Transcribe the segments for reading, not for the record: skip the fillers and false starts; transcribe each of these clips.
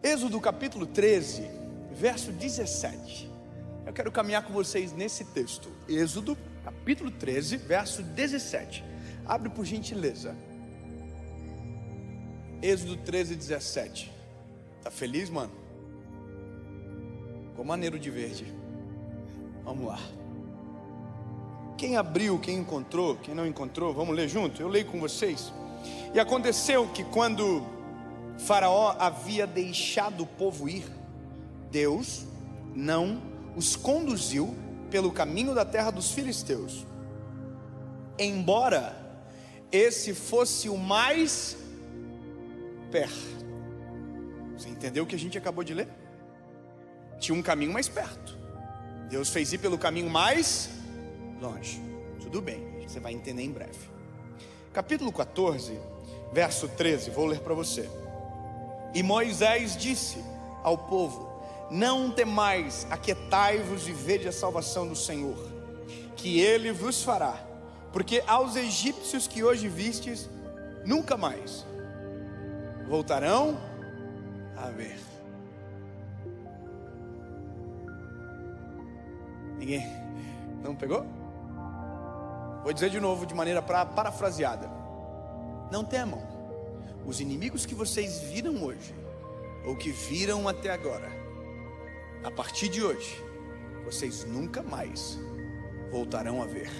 Êxodo capítulo 13, verso 17. Eu quero caminhar com vocês nesse texto. Êxodo capítulo 13, verso 17. Abre por gentileza. Êxodo 13, 17. Tá feliz, mano? Ficou maneiro de verde. Vamos lá. Quem abriu, quem encontrou, quem não encontrou, vamos ler junto? Eu leio com vocês. E aconteceu que quando Faraó havia deixado o povo ir, Deus não os conduziu pelo caminho da terra dos filisteus, embora esse fosse o mais perto. Você entendeu o que a gente acabou de ler? Tinha um caminho mais perto, Deus fez ir pelo caminho mais longe. Tudo bem, você vai entender em breve. Capítulo 14, verso 13, vou ler para você. E Moisés disse ao povo: não temais, aquietai-vos e vede a salvação do Senhor, que Ele vos fará, porque aos egípcios que hoje vistes, nunca mais voltarão a ver. Ninguém não pegou? Vou dizer de novo de maneira parafraseada. Não temam, os inimigos que vocês viram hoje, ou que viram até agora, a partir de hoje, vocês nunca mais voltarão a ver.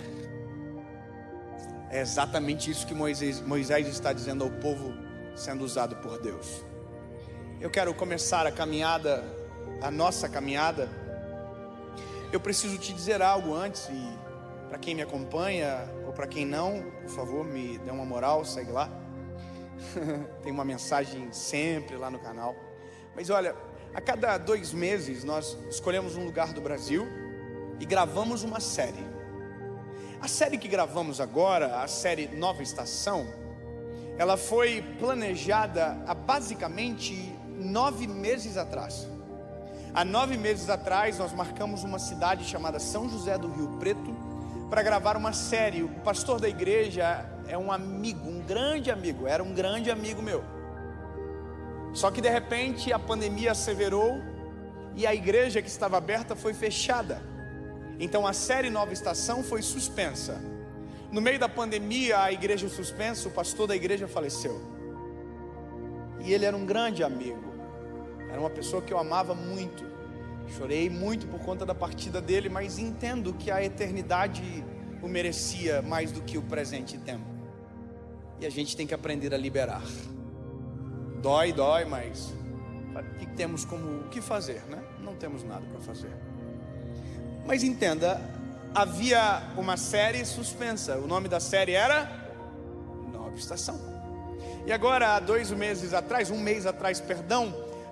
É exatamente isso que Moisés está dizendo ao povo, sendo usado por Deus. Eu quero começar a nossa caminhada. Eu preciso te dizer algo antes, e para quem me acompanha, ou para quem não, por favor, me dê uma moral, segue lá. Tem uma mensagem sempre lá no canal. Mas olha, a cada 2 meses nós escolhemos um lugar do Brasil e gravamos uma série. A série que gravamos agora, a série Nova Estação, ela foi planejada há basicamente 9 meses atrás. Há 9 meses atrás nós marcamos uma cidade chamada São José do Rio Preto para gravar uma série. O pastor da igreja é um amigo, um grande amigo, era um grande amigo meu. Só que de repente a pandemia asseverou e a igreja que estava aberta foi fechada. Então a série Nova Estação foi suspensa. No meio da pandemia, a igreja suspensa, o pastor da igreja faleceu. E ele era um grande amigo, era uma pessoa que eu amava muito. Chorei muito por conta da partida dele, mas entendo que a eternidade o merecia mais do que o presente tempo. E a gente tem que aprender a liberar. Dói, mas o que temos o que fazer, né? Não temos nada para fazer. Mas entenda, havia uma série suspensa. O nome da série era Nova Estação. E agora, há 1 mês atrás,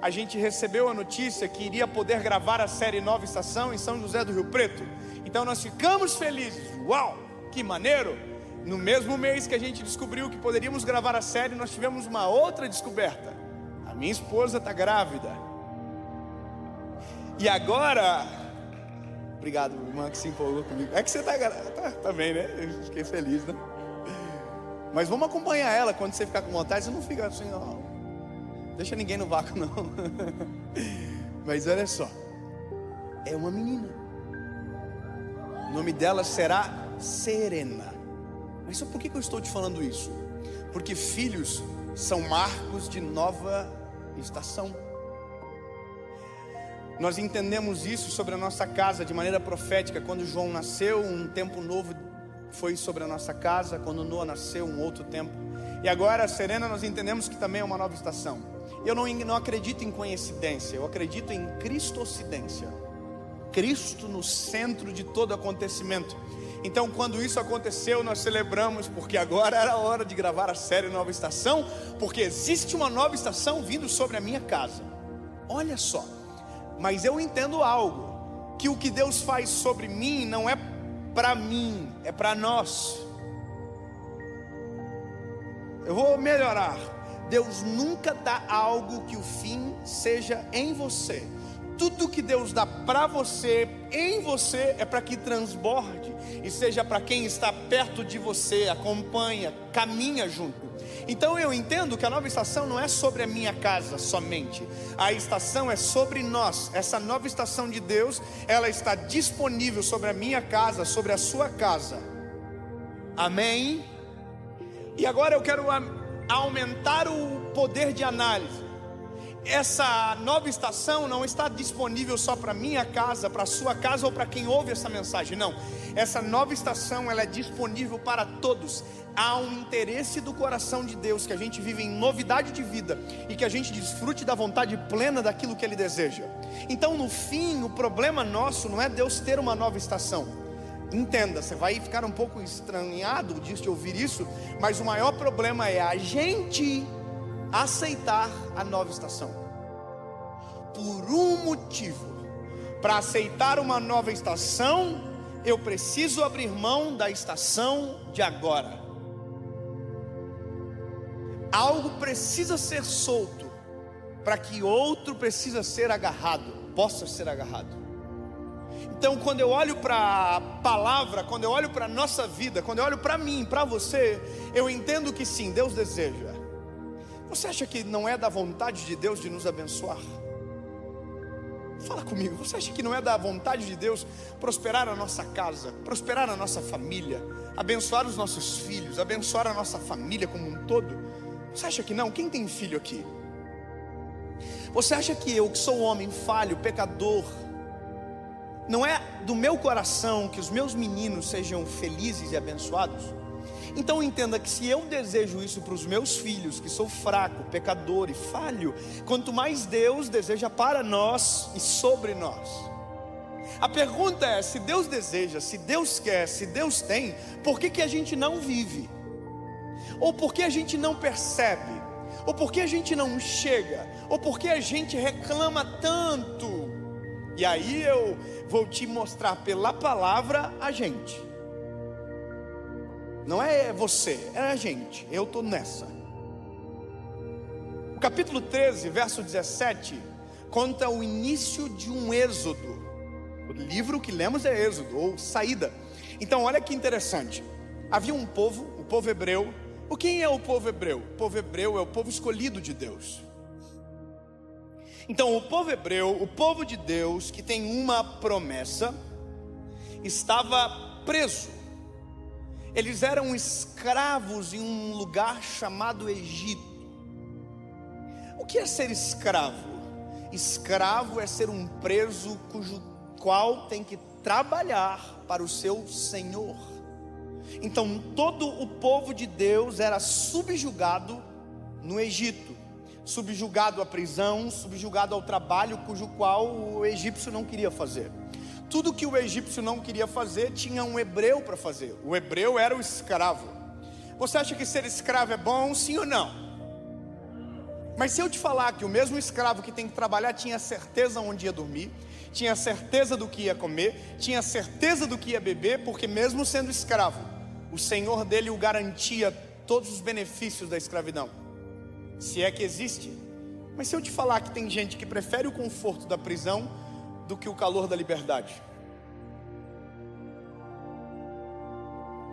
a gente recebeu a notícia que iria poder gravar a série Nova Estação em São José do Rio Preto. Então nós ficamos felizes. Uau, que maneiro! No mesmo mês que a gente descobriu que poderíamos gravar a série, nós tivemos uma outra descoberta. A minha esposa está grávida. E agora... Obrigado, irmã, que se empolgou comigo. É que você tá bem, né? Eu fiquei feliz, né? Mas vamos acompanhar ela. Quando você ficar com vontade, você não fica assim, não. Deixa ninguém no vácuo, não. Mas olha só, é uma menina. O nome dela será Serena. Mas só por que eu estou te falando isso? Porque filhos são marcos de nova estação. Nós entendemos isso sobre a nossa casa de maneira profética. Quando João nasceu, um tempo novo foi sobre a nossa casa. Quando Noa nasceu, um outro tempo. E agora a Serena, nós entendemos que também é uma nova estação. Eu não acredito em coincidência, eu acredito em cristocidência. Cristo no centro de todo acontecimento. Então quando isso aconteceu, nós celebramos, porque agora era a hora de gravar a série Nova Estação, porque existe uma nova estação vindo sobre a minha casa. Olha só, mas eu entendo algo, que o que Deus faz sobre mim não é para mim, é para nós. Eu vou melhorar. Deus nunca dá algo que o fim seja em você. Tudo que Deus dá para você, em você, é para que transborde e seja para quem está perto de você, acompanha, caminha junto. Então eu entendo que a nova estação não é sobre a minha casa somente. A estação é sobre nós. Essa nova estação de Deus, ela está disponível sobre a minha casa, sobre a sua casa. Amém? E agora eu quero aumentar o poder de análise. Essa nova estação não está disponível só para minha casa, para a sua casa ou para quem ouve essa mensagem. Não, essa nova estação ela é disponível para todos. Há um interesse do coração de Deus que a gente vive em novidade de vida e que a gente desfrute da vontade plena daquilo que Ele deseja. Então no fim, o problema nosso não é Deus ter uma nova estação. Entenda, você vai ficar um pouco estranhado de ouvir isso, mas o maior problema é a gente aceitar a nova estação. Por um motivo: para aceitar uma nova estação, eu preciso abrir mão da estação de agora. Algo precisa ser solto para que outro precisa ser agarrado, possa ser agarrado. Então quando eu olho para a palavra, quando eu olho para a nossa vida, quando eu olho para mim, para você, eu entendo que sim, Deus deseja. Você acha que não é da vontade de Deus de nos abençoar? Fala comigo, você acha que não é da vontade de Deus prosperar a nossa casa, prosperar a nossa família, abençoar os nossos filhos, abençoar a nossa família como um todo? Você acha que não? Quem tem filho aqui? Você acha que eu, que sou homem falho, pecador, não é do meu coração que os meus meninos sejam felizes e abençoados? Então entenda que se eu desejo isso para os meus filhos, que sou fraco, pecador e falho, quanto mais Deus deseja para nós e sobre nós. A pergunta é: se Deus deseja, se Deus quer, se Deus tem, por que a gente não vive? Ou por que a gente não percebe? Ou por que a gente não chega? Ou por que a gente reclama tanto? E aí eu vou te mostrar pela palavra a gente. Não é você, é a gente. Eu estou nessa. O capítulo 13, verso 17 conta o início de um êxodo. O livro que lemos é Êxodo, ou saída. Então olha que interessante. Havia um povo, o povo hebreu. Quem é o povo hebreu? O povo hebreu é o povo escolhido de Deus. Então o povo hebreu, o povo de Deus, que tem uma promessa, estava preso. Eles eram escravos em um lugar chamado Egito. O que é ser escravo? Escravo é ser um preso cujo qual tem que trabalhar para o seu senhor. Então todo o povo de Deus era subjugado no Egito, subjugado à prisão, subjugado ao trabalho cujo qual o egípcio não queria fazer. Tudo que o egípcio não queria fazer, tinha um hebreu para fazer. O hebreu era o escravo. Você acha que ser escravo é bom, sim ou não? Mas se eu te falar que o mesmo escravo que tem que trabalhar tinha certeza onde ia dormir, tinha certeza do que ia comer, tinha certeza do que ia beber, porque mesmo sendo escravo, o senhor dele o garantia todos os benefícios da escravidão, se é que existe. Mas se eu te falar que tem gente que prefere o conforto da prisão do que o calor da liberdade,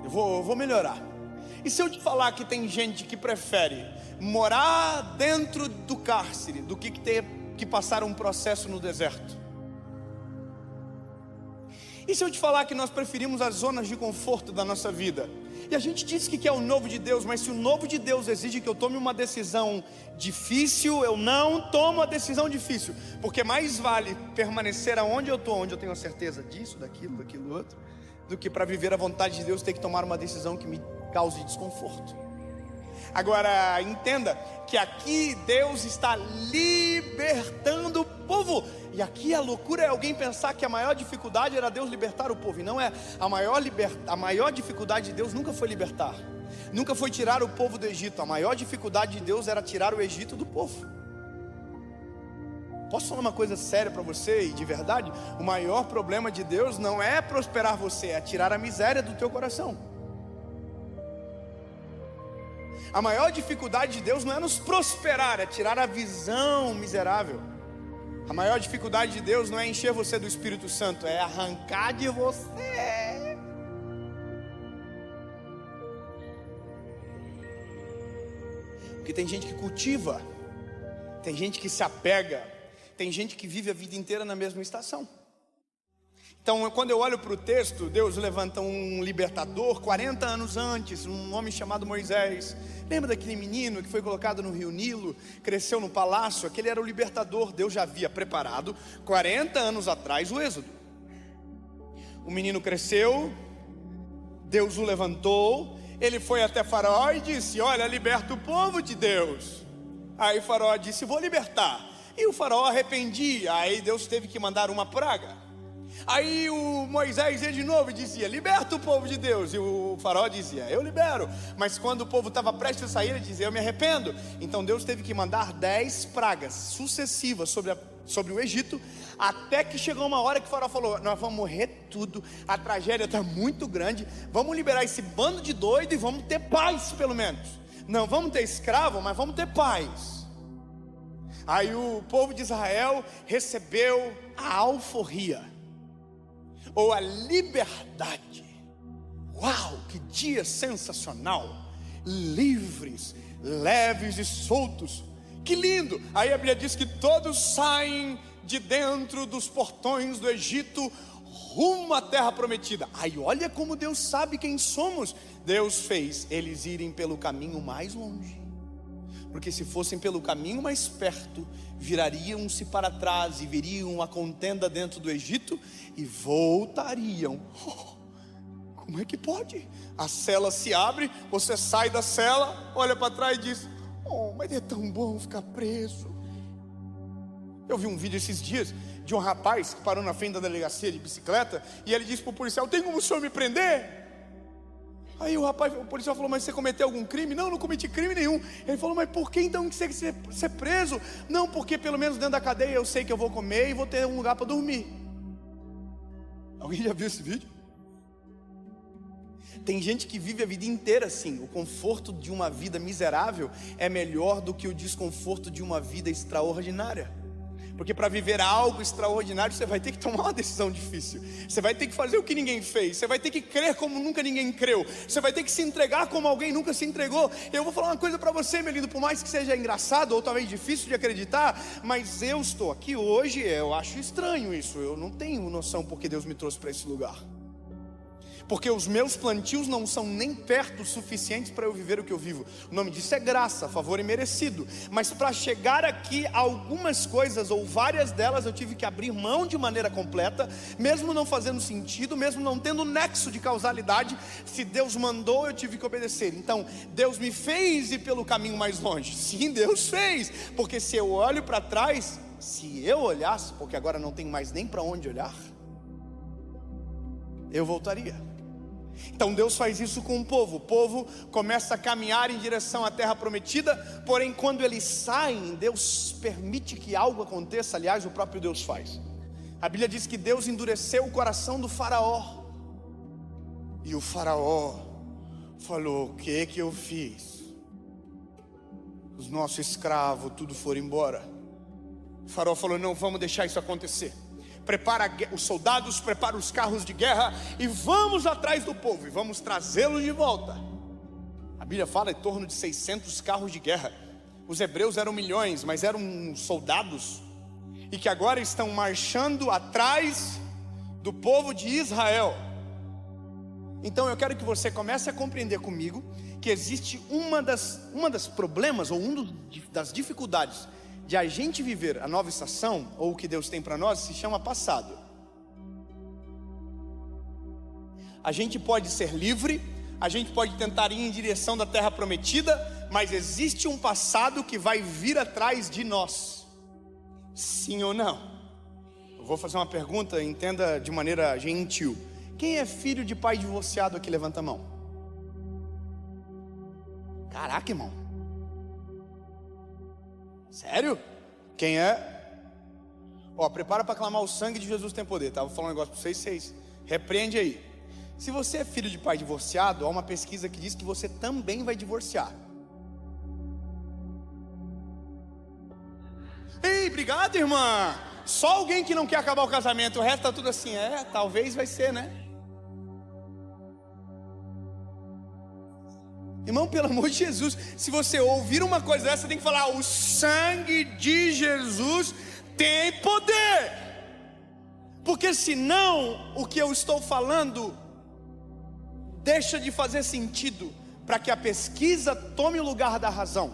eu vou melhorar. E se eu te falar que tem gente que prefere morar dentro do cárcere do que ter que passar um processo no deserto? E se eu te falar que nós preferimos as zonas de conforto da nossa vida? E a gente diz que quer o novo de Deus, mas se o novo de Deus exige que eu tome uma decisão difícil, eu não tomo a decisão difícil, porque mais vale permanecer aonde eu estou, onde eu tenho a certeza disso, daquilo outro, do que para viver a vontade de Deus ter que tomar uma decisão que me cause desconforto. Agora entenda que aqui Deus está libertando o povo. E aqui a loucura é alguém pensar que a maior dificuldade era Deus libertar o povo. E não é. A maior dificuldade de Deus nunca foi libertar, nunca foi tirar o povo do Egito. A maior dificuldade de Deus era tirar o Egito do povo. Posso falar uma coisa séria para você e de verdade? O maior problema de Deus não é prosperar você, é tirar a miséria do teu coração. A maior dificuldade de Deus não é nos prosperar, é tirar a visão miserável. A maior dificuldade de Deus não é encher você do Espírito Santo, é arrancar de você. Porque tem gente que cultiva, tem gente que se apega, tem gente que vive a vida inteira na mesma estação. Então, quando eu olho para o texto, Deus levanta um libertador 40 anos antes, um homem chamado Moisés. Lembra daquele menino que foi colocado no rio Nilo, cresceu no palácio? Aquele era o libertador. Deus já havia preparado 40 anos atrás o êxodo. O menino cresceu, Deus o levantou, ele foi até Faraó e disse: olha, liberta o povo de Deus. Aí Faraó disse: vou libertar. E o Faraó arrependia, aí Deus teve que mandar uma praga. Aí o Moisés ia de novo e dizia: liberta o povo de Deus. E o Faraó dizia: eu libero. Mas quando o povo estava prestes a sair, ele dizia: eu me arrependo. Então Deus teve que mandar 10 pragas sucessivas sobre o Egito, até que chegou uma hora que o Faraó falou: nós vamos morrer tudo, a tragédia está muito grande, vamos liberar esse bando de doido e vamos ter paz pelo menos. Não vamos ter escravo, mas vamos ter paz. Aí o povo de Israel recebeu a alforria, ou a liberdade. Uau, que dia sensacional! Livres, leves e soltos. Que lindo! Aí a Bíblia diz que todos saem de dentro dos portões do Egito rumo à terra prometida. Aí olha como Deus sabe quem somos. Deus fez eles irem pelo caminho mais longe, porque se fossem pelo caminho mais perto, virariam-se para trás e viriam a contenda dentro do Egito e voltariam. Como é que pode? A cela se abre, você sai da cela, olha para trás e diz: oh, mas é tão bom ficar preso. Eu vi um vídeo esses dias de um rapaz que parou na frente da delegacia de bicicleta e ele disse para o policial: tem como o senhor me prender? Aí o policial falou: mas você cometeu algum crime? Não, não cometi crime nenhum. Ele falou: mas por que então que você quer ser preso? Não, porque pelo menos dentro da cadeia eu sei que eu vou comer e vou ter um lugar para dormir. Alguém já viu esse vídeo? Tem gente que vive a vida inteira assim. O conforto de uma vida miserável é melhor do que o desconforto de uma vida extraordinária. Porque para viver algo extraordinário, você vai ter que tomar uma decisão difícil. Você vai ter que fazer o que ninguém fez. Você vai ter que crer como nunca ninguém creu. Você vai ter que se entregar como alguém nunca se entregou. Eu vou falar uma coisa para você, meu lindo. Por mais que seja engraçado ou talvez difícil de acreditar, mas eu estou aqui hoje. Eu acho estranho isso. Eu não tenho noção porque Deus me trouxe para esse lugar. Porque os meus plantios não são nem perto o suficientes para eu viver o que eu vivo. O nome disso é graça, favor imerecido. Mas para chegar aqui, algumas coisas ou várias delas eu tive que abrir mão de maneira completa, mesmo não fazendo sentido, mesmo não tendo nexo de causalidade. Se Deus mandou, eu tive que obedecer. Então, Deus me fez ir pelo caminho mais longe. Sim, Deus fez. Porque se eu olho para trás, se eu olhasse, porque agora não tenho mais nem para onde olhar, eu voltaria. Então Deus faz isso com o povo começa a caminhar em direção à terra prometida, porém quando eles saem, Deus permite que algo aconteça. Aliás, o próprio Deus faz. A Bíblia diz que Deus endureceu o coração do faraó, e o faraó falou: o que eu fiz? Os nossos escravos tudo foram embora. O faraó falou: não vamos deixar isso acontecer. Prepara os soldados, prepara os carros de guerra e vamos atrás do povo e vamos trazê-los de volta. A Bíblia fala em torno de 600 carros de guerra. Os hebreus eram milhões, mas eram soldados, e que agora estão marchando atrás do povo de Israel. Então eu quero que você comece a compreender comigo que existe uma das problemas, ou das dificuldades de a gente viver a nova estação, ou o que Deus tem para nós, se chama passado. A gente pode ser livre, a gente pode tentar ir em direção da terra prometida, mas existe um passado que vai vir atrás de nós. Sim ou não? Eu vou fazer uma pergunta, entenda de maneira gentil. Quem é filho de pai divorciado aqui? Levanta a mão. Caraca, irmão. Sério? Quem é? Prepara para clamar: o sangue de Jesus tem poder, tá? Vou falar um negócio para vocês, repreende aí. Se você é filho de pai divorciado, há uma pesquisa que diz que você também vai divorciar. Ei, obrigado, irmã. Só alguém que não quer acabar o casamento, o resto tá tudo assim, talvez vai ser, né? Irmão, pelo amor de Jesus, se você ouvir uma coisa dessa, você tem que falar: o sangue de Jesus tem poder. Porque senão, o que eu estou falando deixa de fazer sentido, para que a pesquisa tome o lugar da razão.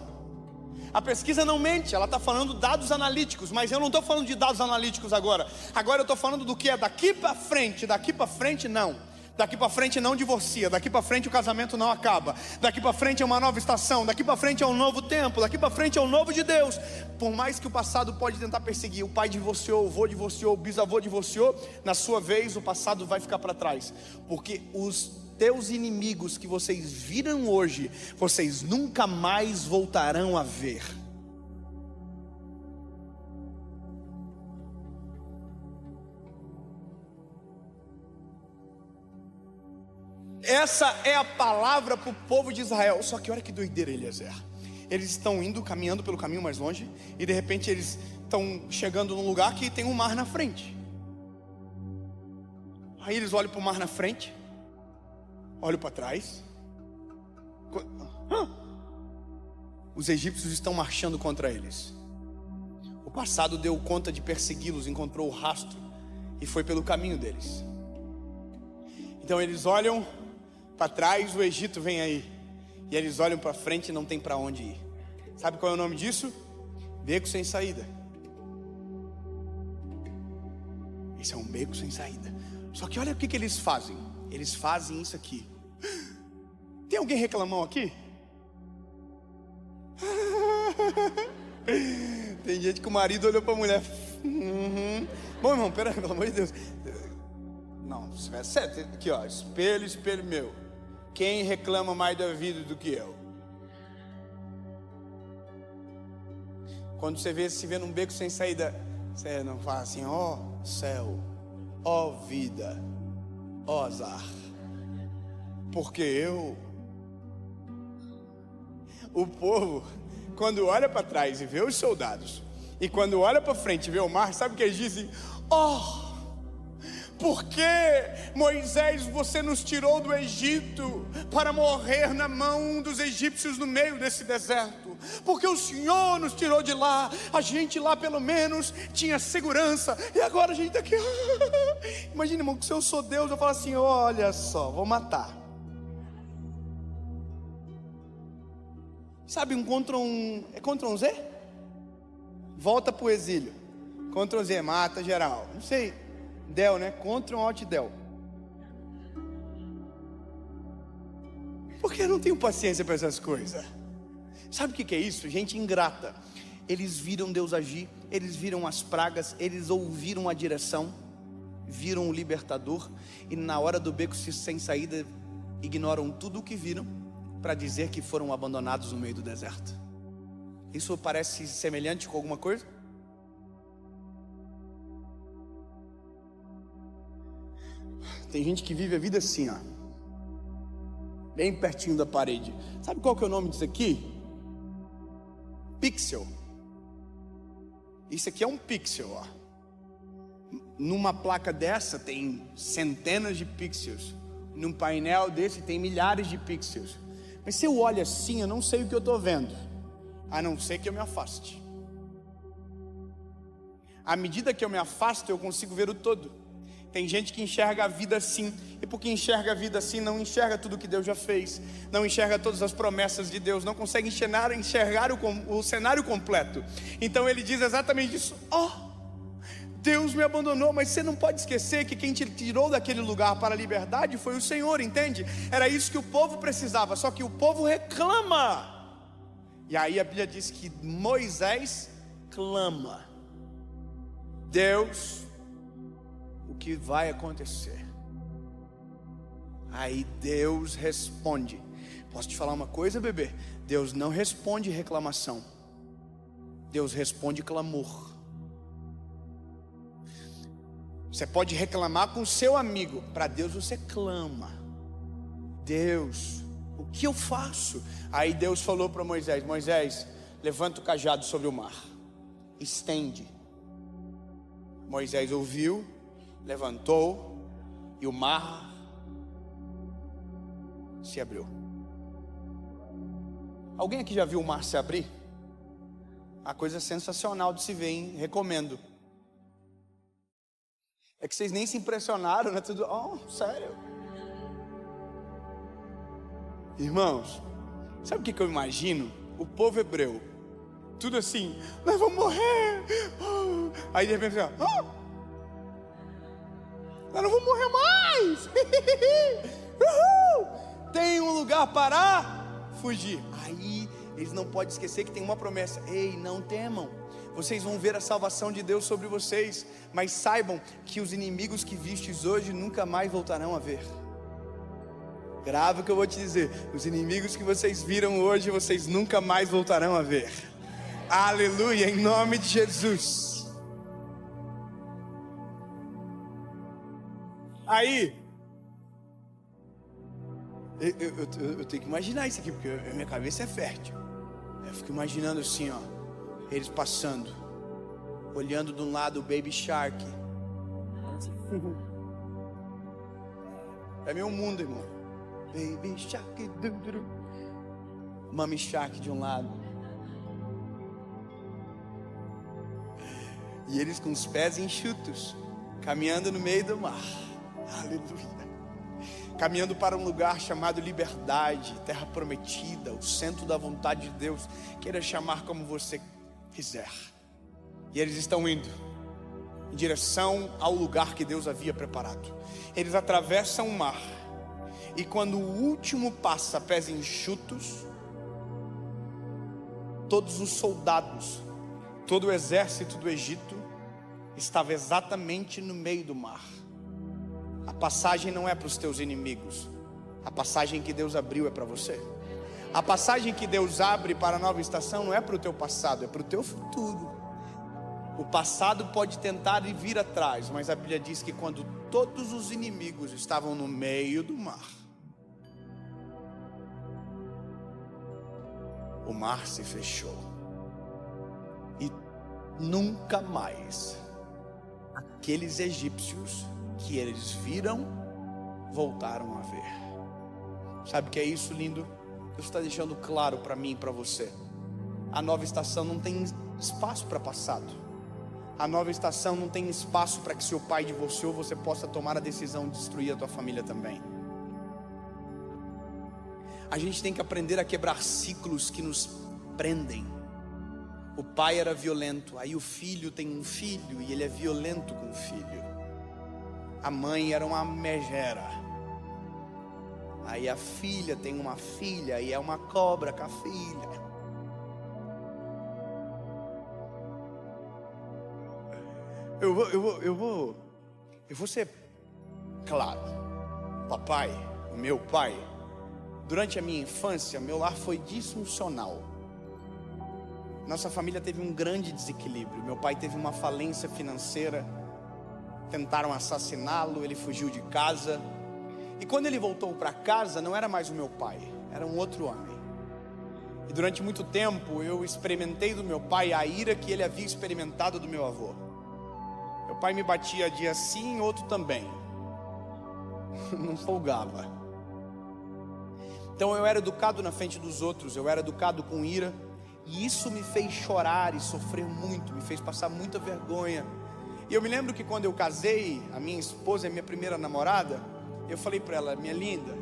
A pesquisa não mente, ela está falando dados analíticos, mas eu não estou falando de dados analíticos agora. Agora eu estou falando do que é daqui para frente. Daqui para frente não. Daqui para frente não divorcia. Daqui para frente o casamento não acaba. Daqui para frente é uma nova estação. Daqui para frente é um novo tempo. Daqui para frente é um novo de Deus. Por mais que o passado pode tentar perseguir, o pai divorciou, o avô divorciou, o bisavô divorciou, na sua vez o passado vai ficar para trás. Porque os teus inimigos que vocês viram hoje, vocês nunca mais voltarão a ver. Essa é a palavra para o povo de Israel. Só que olha que doideira, Eliezer. Eles estão indo, caminhando pelo caminho mais longe, e de repente eles estão chegando num lugar que tem um mar na frente. Aí eles olham para o mar na frente, olham para trás. Os egípcios estão marchando contra eles. O passado deu conta de persegui-los, encontrou o rastro e foi pelo caminho deles. Então eles olham para trás, o Egito vem aí. E eles olham para frente e não tem para onde ir. Sabe qual é o nome disso? Beco sem saída. Esse é um beco sem saída. Só que olha o que eles fazem. Eles fazem isso aqui. Tem alguém reclamão aqui? Tem gente que o marido olhou para a mulher. Bom, irmão, pera, pelo amor de Deus. Não, é certo. Aqui, ó, espelho, espelho meu. Quem reclama mais da vida do que eu? Quando você se vê num beco sem saída, você não fala assim: ó céu, ó vida, ó azar. Porque o povo, quando olha para trás e vê os soldados, e quando olha para frente e vê o mar, sabe o que eles dizem? Porque Moisés, você nos tirou do Egito para morrer na mão dos egípcios no meio desse deserto. Porque o Senhor nos tirou de lá. A gente lá pelo menos tinha segurança, e agora a gente está aqui. Imagina, irmão, que se eu sou Deus, eu falo assim: olha só, vou matar. Sabe um Ctrl, é Ctrl Z? Volta para o exílio. Ctrl Z, mata geral. Não sei. Del, né? Ctrl Alt Del. Porque eu não tenho paciência para essas coisas. Sabe o que é isso? Gente ingrata. Eles viram Deus agir, eles viram as pragas, eles ouviram a direção, viram o libertador, e na hora do beco sem saída, ignoram tudo o que viram para dizer que foram abandonados no meio do deserto. Isso parece semelhante com alguma coisa? Tem gente que vive a vida assim, ó, bem pertinho da parede. Sabe qual que é o nome disso aqui? Pixel. Isso aqui é um pixel, ó. Numa placa dessa tem centenas de pixels. Num painel desse tem milhares de pixels. Mas se eu olho assim, eu não sei o que eu estou vendo, a não ser que eu me afaste. À medida que eu me afasto, eu consigo ver o todo. Tem gente que enxerga a vida assim, e porque enxerga a vida assim, não enxerga tudo que Deus já fez, não enxerga todas as promessas de Deus, não consegue enxergar o cenário completo. Então ele diz exatamente isso: Deus me abandonou. Mas você não pode esquecer que quem te tirou daquele lugar para a liberdade foi o Senhor, entende? Era isso que o povo precisava, só que o povo reclama. E aí a Bíblia diz que Moisés clama: Deus, o que vai acontecer? Aí Deus responde. Posso te falar uma coisa, bebê? Deus não responde reclamação, Deus responde clamor. Você pode reclamar com o seu amigo, para Deus você clama: Deus, o que eu faço? Aí Deus falou para Moisés: Moisés, levanta o cajado sobre o mar, estende. Moisés ouviu, levantou, e o mar se abriu. Alguém aqui já viu o mar se abrir? A coisa sensacional de se ver, hein? Recomendo. É que vocês nem se impressionaram, né? Tudo, sério. Irmãos, sabe o que eu imagino? O povo hebreu, tudo assim, nós vamos morrer. Aí de repente, nós não vamos morrer mais. Tem um lugar para fugir. Aí eles não podem esquecer que tem uma promessa. Ei, não temam. Vocês vão ver a salvação de Deus sobre vocês, mas saibam que os inimigos que vistes hoje nunca mais voltarão a ver. Grave o que eu vou te dizer. Os inimigos que vocês viram hoje, vocês nunca mais voltarão a ver. Aleluia, em nome de Jesus. Aí eu tenho que imaginar isso aqui, porque a minha cabeça é fértil. Eu fico imaginando assim, eles passando, olhando de um lado o Baby Shark. É meu mundo, irmão. Baby Shark, Mami Shark de um lado, e eles com os pés enxutos, caminhando no meio do mar. Aleluia. Caminhando para um lugar chamado liberdade, terra prometida, o centro da vontade de Deus. Queira chamar como você quiser. E eles estão indo em direção ao lugar que Deus havia preparado. Eles atravessam o mar, e quando o último passa pés enxutos, todos os soldados, todo o exército do Egito estava exatamente no meio do mar. A passagem não é para os teus inimigos. A passagem que Deus abriu é para você. A passagem que Deus abre para a nova estação não é para o teu passado, é para o teu futuro. O passado pode tentar vir atrás, mas a Bíblia diz que quando todos os inimigos estavam no meio do mar, o mar se fechou. E nunca mais aqueles egípcios que eles viram voltaram a ver. Sabe o que é isso, lindo? Deus está deixando claro para mim e para você. A nova estação não tem espaço para passado. A nova estação não tem espaço para que seu pai divorciou, você possa tomar a decisão de destruir a tua família também. A gente tem que aprender a quebrar ciclos que nos prendem. O pai era violento, aí o filho tem um filho e ele é violento com o filho. A mãe era uma megera, aí a filha tem uma filha e é uma cobra com a filha. Eu vou ser claro. Papai, o meu pai, durante a minha infância, meu lar foi disfuncional. Nossa família teve um grande desequilíbrio. Meu pai teve uma falência financeira, tentaram assassiná-lo, ele fugiu de casa. E quando ele voltou para casa, não era mais o meu pai, era um outro homem. E durante muito tempo eu experimentei do meu pai a ira que ele havia experimentado do meu avô. Meu pai me batia dia sim, outro também. Não folgava. Então eu era educado na frente dos outros, eu era educado com ira. E isso me fez chorar e sofrer muito, me fez passar muita vergonha. E eu me lembro que quando eu casei, a minha esposa, a minha primeira namorada, eu falei para ela: minha linda,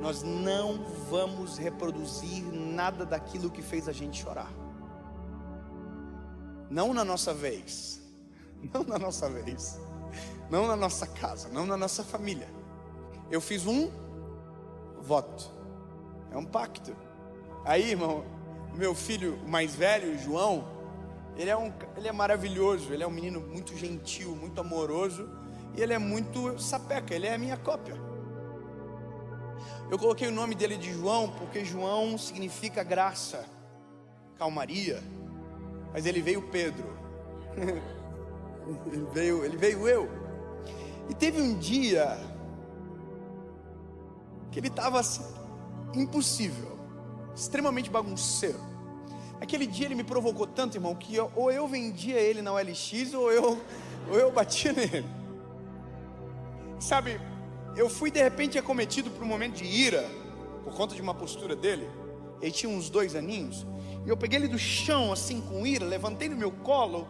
nós não vamos reproduzir nada daquilo que fez a gente chorar. Não na nossa vez, não na nossa vez, não na nossa casa, não na nossa família. Eu fiz um voto, é um pacto. Aí, irmão, meu filho mais velho, João, ele é maravilhoso, ele é um menino muito gentil, muito amoroso, e ele é muito sapeca, ele é a minha cópia. Eu coloquei o nome dele de João, porque João significa graça, calmaria, mas ele veio Pedro, ele veio eu. E teve um dia que ele estava assim, impossível, extremamente bagunceiro. Aquele dia ele me provocou tanto, irmão, que ou eu vendia ele na OLX ou eu batia nele. Sabe, eu fui de repente acometido por um momento de ira, por conta de uma postura dele. Ele tinha uns 2 aninhos. E eu peguei ele do chão, assim, com ira, levantei no meu colo,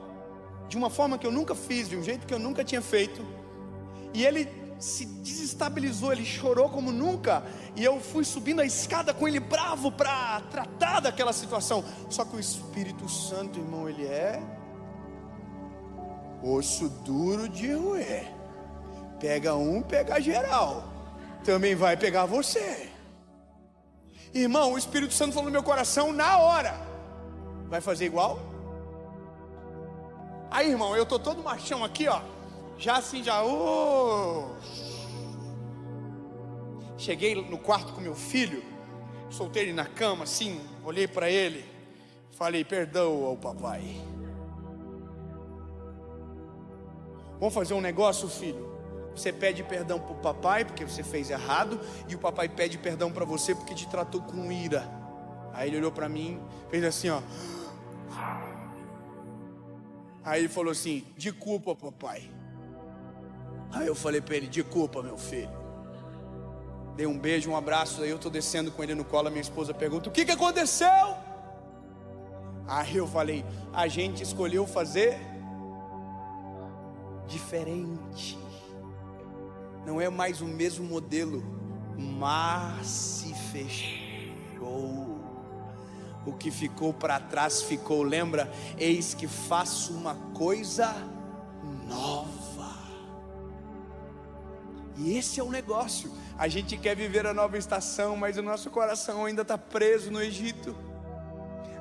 de uma forma que eu nunca fiz, de um jeito que eu nunca tinha feito. E ele se desestabilizou, ele chorou como nunca. E eu fui subindo a escada com ele bravo para tratar daquela situação. Só que o Espírito Santo, irmão, ele é osso duro de roer. Pega um, pega geral. Também vai pegar você. Irmão, o Espírito Santo falou no meu coração na hora: vai fazer igual? Aí, irmão, eu tô todo machão aqui, ó. Já assim, cheguei no quarto com meu filho, soltei ele na cama, assim, olhei para ele, falei: perdoa o papai. Vamos fazer um negócio, filho? Você pede perdão para o papai porque você fez errado, e o papai pede perdão para você porque te tratou com ira. Aí ele olhou para mim, fez assim, ó. Aí ele falou assim: de culpa, papai. Aí eu falei para ele: de culpa, meu filho. Dei um beijo, um abraço. Aí eu tô descendo com ele no colo. A minha esposa pergunta: o que aconteceu? Aí eu falei: a gente escolheu fazer diferente. Não é mais o mesmo modelo, mas se fechou. O que ficou para trás ficou. Lembra? Eis que faço uma coisa nova. E esse é o negócio. A gente quer viver a nova estação, mas o nosso coração ainda está preso no Egito.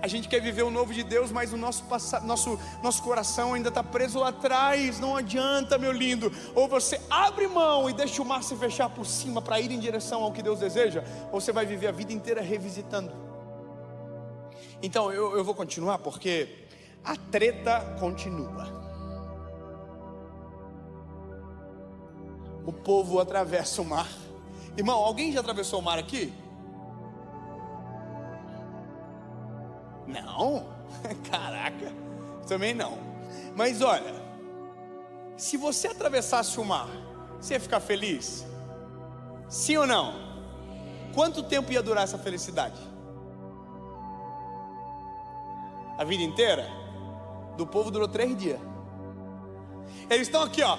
A gente quer viver o novo de Deus, mas o nosso coração ainda está preso lá atrás. Não adianta, meu lindo. Ou você abre mão e deixa o mar se fechar por cima para ir em direção ao que Deus deseja, ou você vai viver a vida inteira revisitando. Então eu vou continuar, porque a treta continua. O povo atravessa o mar. Irmão, alguém já atravessou o mar aqui? Não? Caraca, também não. Mas olha, se você atravessasse o mar, você ia ficar feliz? Sim ou não? Quanto tempo ia durar essa felicidade? A vida inteira? Do povo durou 3 dias. Eles estão aqui, ó.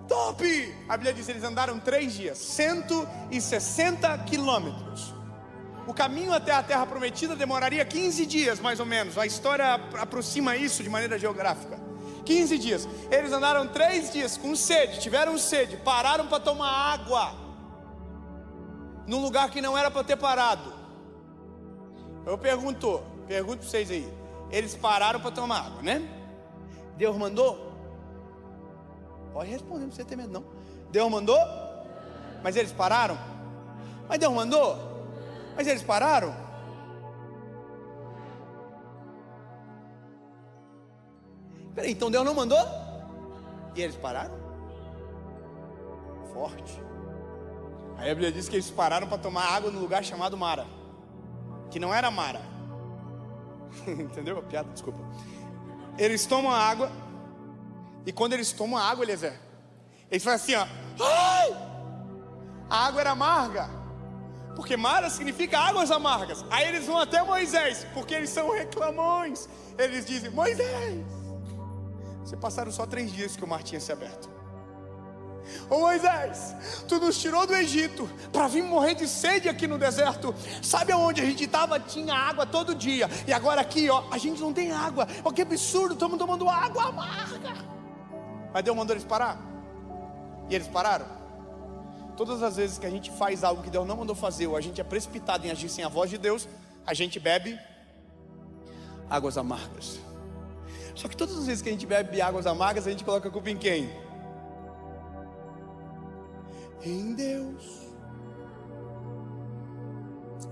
Top! A Bíblia diz que eles andaram 3 dias, 160 quilômetros. O caminho até a terra prometida demoraria 15 dias, mais ou menos. A história aproxima isso de maneira geográfica. 15 dias. Eles andaram 3 dias com sede, tiveram sede, pararam para tomar água num lugar que não era para ter parado. Eu pergunto para vocês aí. Eles pararam para tomar água, né? Deus mandou? Pode responder, não precisa ter medo não. Deus mandou? Mas eles pararam? Mas Deus mandou? Mas eles pararam? Peraí, então Deus não mandou? E eles pararam? Forte. Aí a Bíblia diz que eles pararam para tomar água no lugar chamado Mara, que não era Mara. Entendeu a piada? Desculpa. Eles tomam água, e quando eles tomam água, eles fazem assim, ó. Ai! A água era amarga, porque Mara significa águas amargas. Aí eles vão até Moisés, porque eles são reclamões. Eles dizem: Moisés, você passaram só 3 dias que o mar tinha se aberto. Ô Moisés, tu nos tirou do Egito para vir morrer de sede aqui no deserto. Sabe aonde a gente estava? Tinha água todo dia. E agora aqui, ó, a gente não tem água. Ó, que absurdo, estamos tomando água amarga. Mas Deus mandou eles parar. E eles pararam. Todas as vezes que a gente faz algo que Deus não mandou fazer, ou a gente é precipitado em agir sem a voz de Deus, a gente bebe águas amargas. Só que todas as vezes que a gente bebe águas amargas, a gente coloca a culpa em quem? Em Deus.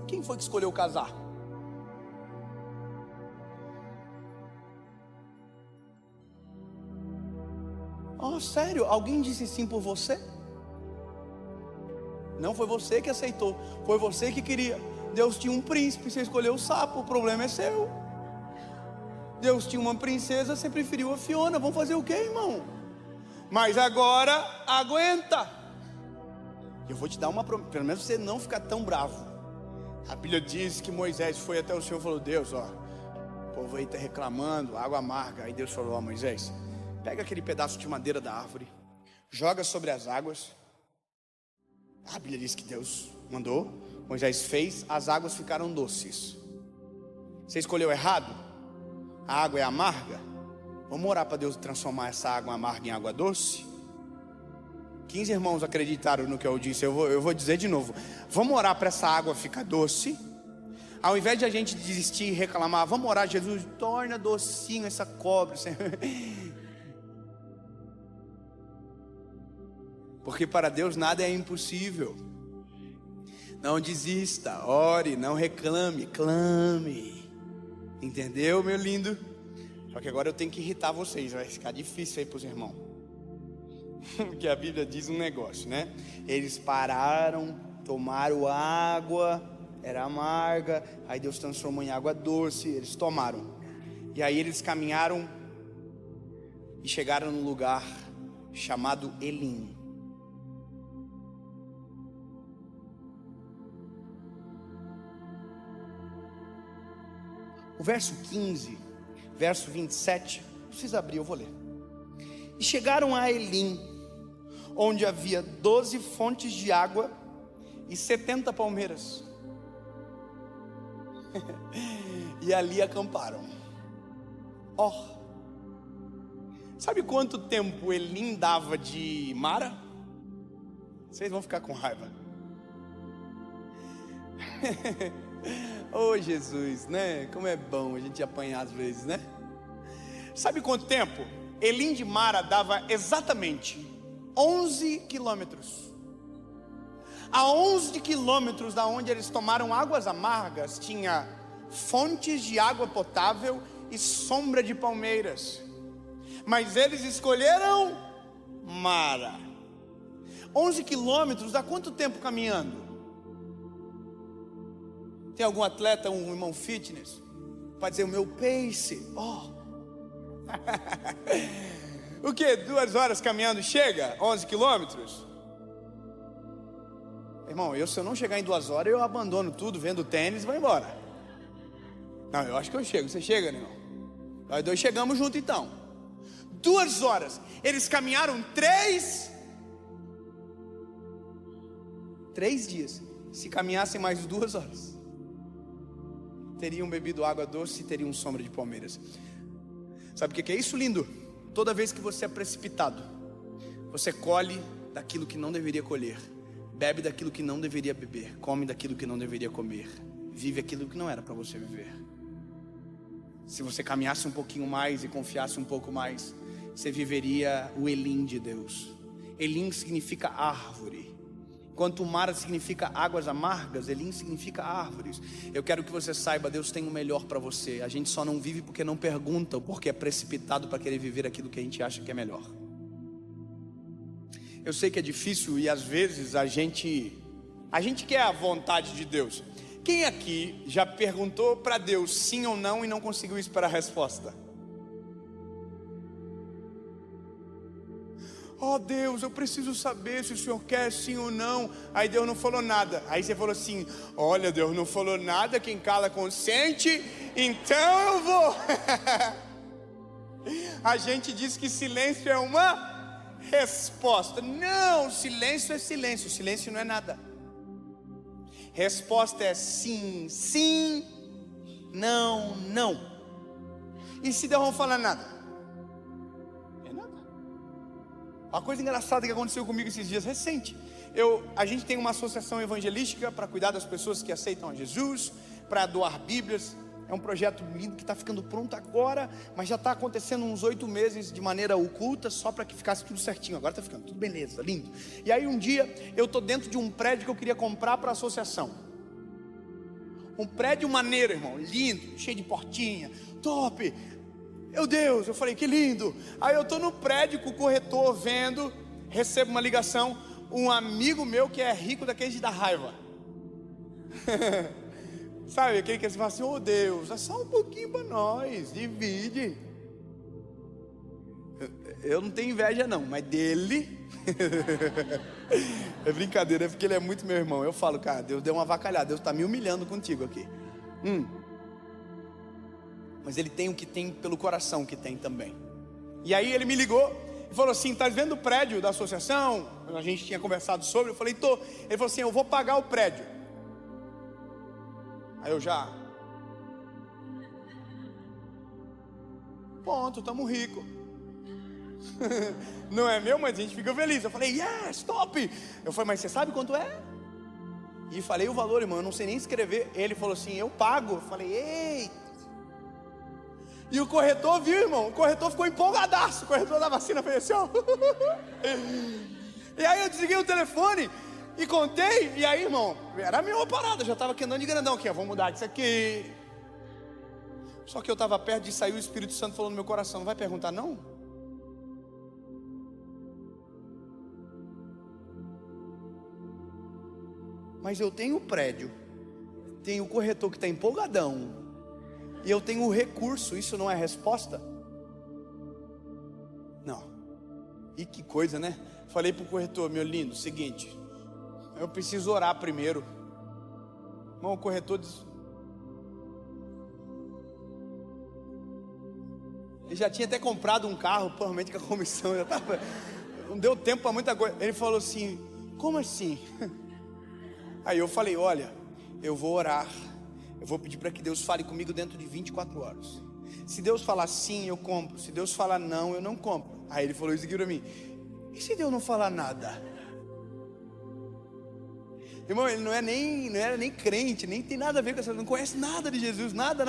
Quem foi que escolheu casar? Oh, sério? Alguém disse sim por você? Não foi você que aceitou, foi você que queria. Deus tinha um príncipe, você escolheu o sapo, o problema é seu. Deus tinha uma princesa, você preferiu a Fiona. Vamos fazer o que, irmão? Mas agora, aguenta. Eu vou te dar uma promessa, pelo menos você não ficar tão bravo. A Bíblia diz que Moisés foi até o Senhor e falou: Deus, ó, o povo aí está reclamando, água amarga. Aí Deus falou: ó, Moisés, pega aquele pedaço de madeira da árvore, joga sobre as águas. A Bíblia diz que Deus mandou, Moisés fez, as águas ficaram doces. Você escolheu errado? A água é amarga? Vamos orar para Deus transformar essa água amarga em água doce? 15 irmãos acreditaram no que eu disse. Eu vou dizer de novo. Vamos orar para essa água ficar doce. Ao invés de a gente desistir e reclamar, vamos orar: Jesus, torna docinho essa cobra, Senhor. Porque para Deus nada é impossível. Não desista, ore, não reclame, clame. Entendeu, meu lindo? Só que agora eu tenho que irritar vocês, vai ficar difícil aí para os irmãos. Porque a Bíblia diz um negócio, né? Eles pararam, tomaram água, era amarga, aí Deus transformou em água doce, eles tomaram. E aí eles caminharam e chegaram num lugar chamado Elim. O verso 15, verso 27, não precisa abrir, eu vou ler. E chegaram a Elim, onde havia 12 fontes de água e 70 palmeiras. E ali acamparam. Sabe quanto tempo Elim dava de Mara? Vocês vão ficar com raiva. Oh Jesus, né? Como é bom a gente apanhar às vezes, né? Sabe quanto tempo? Elim de Mara dava exatamente 11 quilômetros. A 11 quilômetros da onde eles tomaram águas amargas, tinha fontes de água potável e sombra de palmeiras. Mas eles escolheram Mara. 11 quilômetros, dá quanto tempo caminhando? Tem algum atleta, um irmão fitness, pode dizer: o meu pace, o que? 2 horas caminhando chega? 11 quilômetros? Irmão, se eu não chegar em 2 horas, eu abandono tudo, vendo tênis e vou embora. Não, eu acho que eu chego. Você chega, irmão? Nós dois chegamos junto então. 2 horas. Eles caminharam 3 dias. Se caminhassem mais 2 horas, teriam bebido água doce e teriam sombra de palmeiras. Sabe o que é isso, lindo? Toda vez que você é precipitado, você colhe daquilo que não deveria colher, bebe daquilo que não deveria beber, come daquilo que não deveria comer, vive aquilo que não era para você viver. Se você caminhasse um pouquinho mais e confiasse um pouco mais, você viveria o Elim de Deus. Elim significa árvore. Enquanto Mara significa águas amargas, Elim significa árvores. Eu quero que você saiba, Deus tem o melhor para você. A gente só não vive porque não pergunta, ou porque é precipitado para querer viver aquilo que a gente acha que é melhor. Eu sei que é difícil e às vezes a gente quer a vontade de Deus. Quem aqui já perguntou para Deus sim ou não e não conseguiu esperar a resposta? Oh Deus, eu preciso saber se o Senhor quer sim ou não. Aí Deus não falou nada. Aí você falou assim: olha, Deus não falou nada, quem cala consente, então eu vou. A gente diz que silêncio é uma resposta. Não, silêncio é silêncio, silêncio não é nada. Resposta é sim, sim, não, não. E se Deus não falar nada? Uma coisa engraçada que aconteceu comigo esses dias recente. A gente tem uma associação evangelística para cuidar das pessoas que aceitam a Jesus, para doar Bíblias. É um projeto lindo que está ficando pronto agora, mas já está acontecendo uns 8 meses de maneira oculta, só para que ficasse tudo certinho. Agora está ficando tudo beleza, lindo. E aí um dia eu estou dentro de um prédio que eu queria comprar para a associação. Um prédio maneiro, irmão, lindo, cheio de portinha, top. Meu Deus, eu falei, que lindo. Aí eu estou no prédio com o corretor vendo, recebo uma ligação, um amigo meu que é rico daqueles de dar raiva. Sabe, aquele que fala assim: oh Deus, é só um pouquinho para nós, divide. Eu não tenho inveja não, mas dele... É brincadeira, é porque ele é muito meu irmão. Eu falo, cara, Deus deu uma avacalhada, Deus está me humilhando contigo aqui. Mas ele tem o que tem pelo coração que tem também. E aí ele me ligou e falou assim: tá vendo o prédio da associação? A gente tinha conversado sobre. Eu falei, tô. Ele falou assim: eu vou pagar o prédio. Aí eu já... Ponto, tamo rico. Não é meu, mas a gente fica feliz. Eu falei, yes, top. Eu falei, mas você sabe quanto é? E falei o valor, irmão, eu não sei nem escrever. Ele falou assim, eu pago. Eu falei, ei. E o corretor viu, irmão. O corretor ficou empolgadaço. O corretor da vacina fez assim, ó. E aí eu desliguei o telefone e contei. E aí, irmão, era a minha parada. Eu já estava andando de grandão aqui, ó. Vamos mudar disso aqui. Só que eu estava perto de sair, o Espírito Santo falou no meu coração: não vai perguntar não? Mas eu tenho o prédio, tenho o corretor que está empolgadão, e eu tenho o recurso, isso não é resposta? Não. E que coisa, né? Falei para o corretor: meu lindo, seguinte, eu preciso orar primeiro. Irmão, o corretor diz... Ele já tinha até comprado um carro, provavelmente com a comissão já estava... Não deu tempo para muita coisa. Ele falou assim: como assim? Aí eu falei: olha, eu vou orar, eu vou pedir para que Deus fale comigo dentro de 24 horas. Se Deus falar sim, eu compro. Se Deus falar não, eu não compro. Aí ele falou isso aqui para mim: e se Deus não falar nada? Irmão, ele não era nem crente, nem tem nada a ver com essa, não conhece nada de Jesus, nada.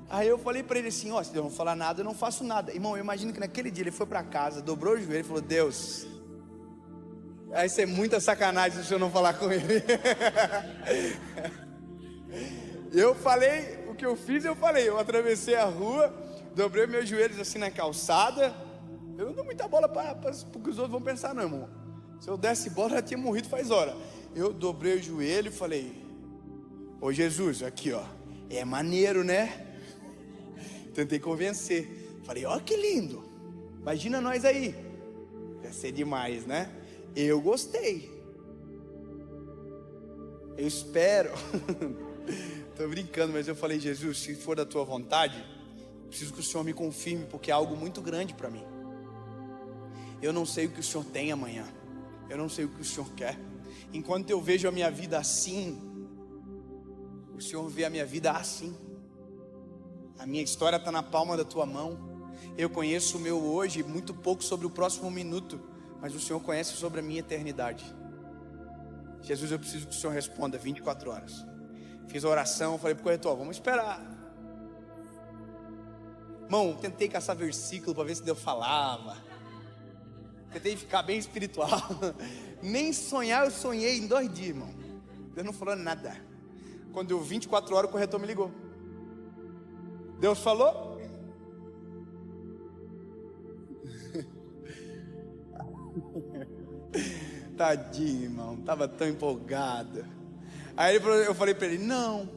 Aí eu falei para ele assim: ó, se Deus não falar nada, eu não faço nada. Irmão, eu imagino que naquele dia ele foi para casa, dobrou o joelho e falou: Deus, vai ser muita sacanagem se o senhor não falar com ele. Eu falei, o que eu fiz, eu atravessei a rua, dobrei meus joelhos assim na calçada. Eu não dou muita bola para o que os outros vão pensar não, irmão. Se eu desse bola, eu já tinha morrido faz hora. Eu dobrei o joelho e falei: ô Jesus, aqui ó, é maneiro, né? Tentei convencer. Falei: ó, que lindo, imagina nós aí. Vai ser demais, né? Eu gostei. Eu espero. Estou brincando, mas eu falei: Jesus, se for da tua vontade, preciso que o Senhor me confirme, porque é algo muito grande para mim. Eu não sei o que o Senhor tem amanhã. Eu não sei o que o Senhor quer. Enquanto eu vejo a minha vida assim, o Senhor vê a minha vida assim. A minha história está na palma da tua mão. Eu conheço o meu hoje, muito pouco sobre o próximo minuto, mas o Senhor conhece sobre a minha eternidade. Jesus, eu preciso que o Senhor responda 24 horas. Fiz a oração, falei para o corretor: vamos esperar. Irmão, tentei caçar versículo para ver se Deus falava. Tentei ficar bem espiritual. Nem sonhar eu sonhei em 2 dias, irmão. Deus não falou nada. Quando deu 24 horas, o corretor me ligou. Deus falou? Tadinho, irmão, estava tão empolgado. Aí eu falei para ele: não,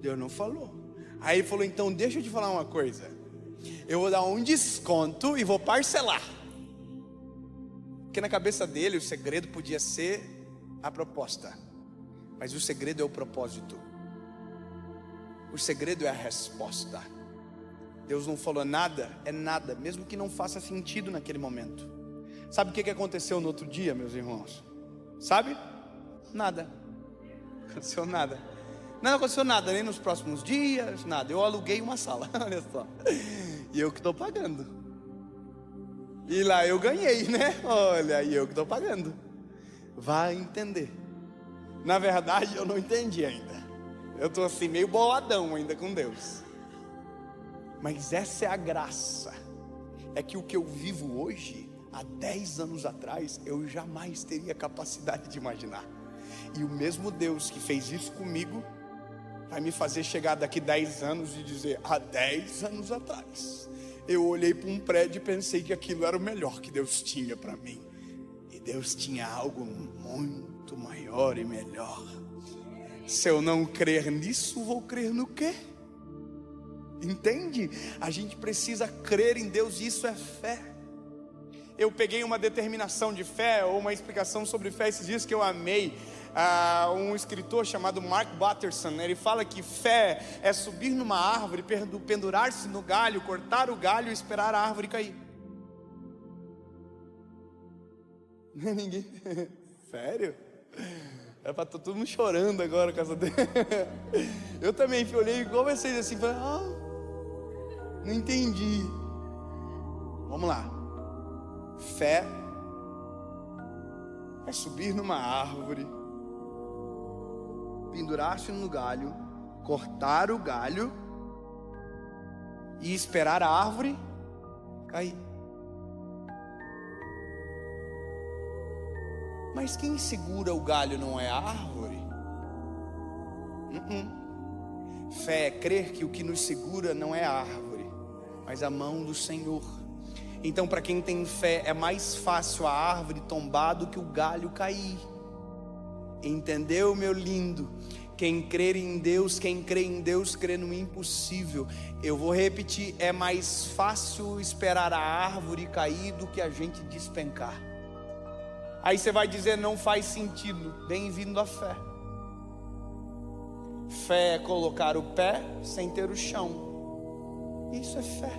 Deus não falou. Aí ele falou: então deixa eu te falar uma coisa, eu vou dar um desconto e vou parcelar. Porque na cabeça dele o segredo podia ser a proposta, mas o segredo é o propósito. O segredo é a resposta. Deus não falou nada, é nada, mesmo que não faça sentido naquele momento. Sabe o que aconteceu no outro dia, meus irmãos? Sabe? Nada. Aconteceu nada. Não aconteceu nada, nem nos próximos dias, nada. Eu aluguei uma sala, olha só. E eu que estou pagando. E lá eu ganhei, né? Olha, e eu que estou pagando. Vai entender. Na verdade, eu não entendi ainda. Eu estou assim, meio boladão ainda com Deus. Mas essa é a graça. É que o que eu vivo hoje, há 10 anos atrás, eu jamais teria capacidade de imaginar. E o mesmo Deus que fez isso comigo, vai me fazer chegar daqui 10 anos e dizer: há 10 anos atrás, eu olhei para um prédio e pensei que aquilo era o melhor que Deus tinha para mim. E Deus tinha algo muito maior e melhor. Se eu não crer nisso, vou crer no quê? Entende? A gente precisa crer em Deus, isso é fé. Eu peguei uma determinação de fé, ou uma explicação sobre fé esses dias que eu amei. Um escritor chamado Mark Batterson, ele fala que fé é subir numa árvore, pendurar-se no galho, cortar o galho e esperar a árvore cair. Ninguém... Sério? Era pra todo mundo chorando agora com essa... Eu também olhei igual vocês assim, falei, não entendi. Vamos lá. Fé é subir numa árvore, pendurar-se no galho, cortar o galho e esperar a árvore cair. Mas quem segura o galho não é a árvore? Fé é crer que o que nos segura não é a árvore, mas a mão do Senhor. Então, para quem tem fé, é mais fácil a árvore tombar do que o galho cair. Entendeu, meu lindo? Quem crê em Deus crê no impossível. Eu vou repetir, é mais fácil esperar a árvore cair do que a gente despencar. Aí você vai dizer, não faz sentido. Bem-vindo à fé. Fé é colocar o pé sem ter o chão. Isso é fé.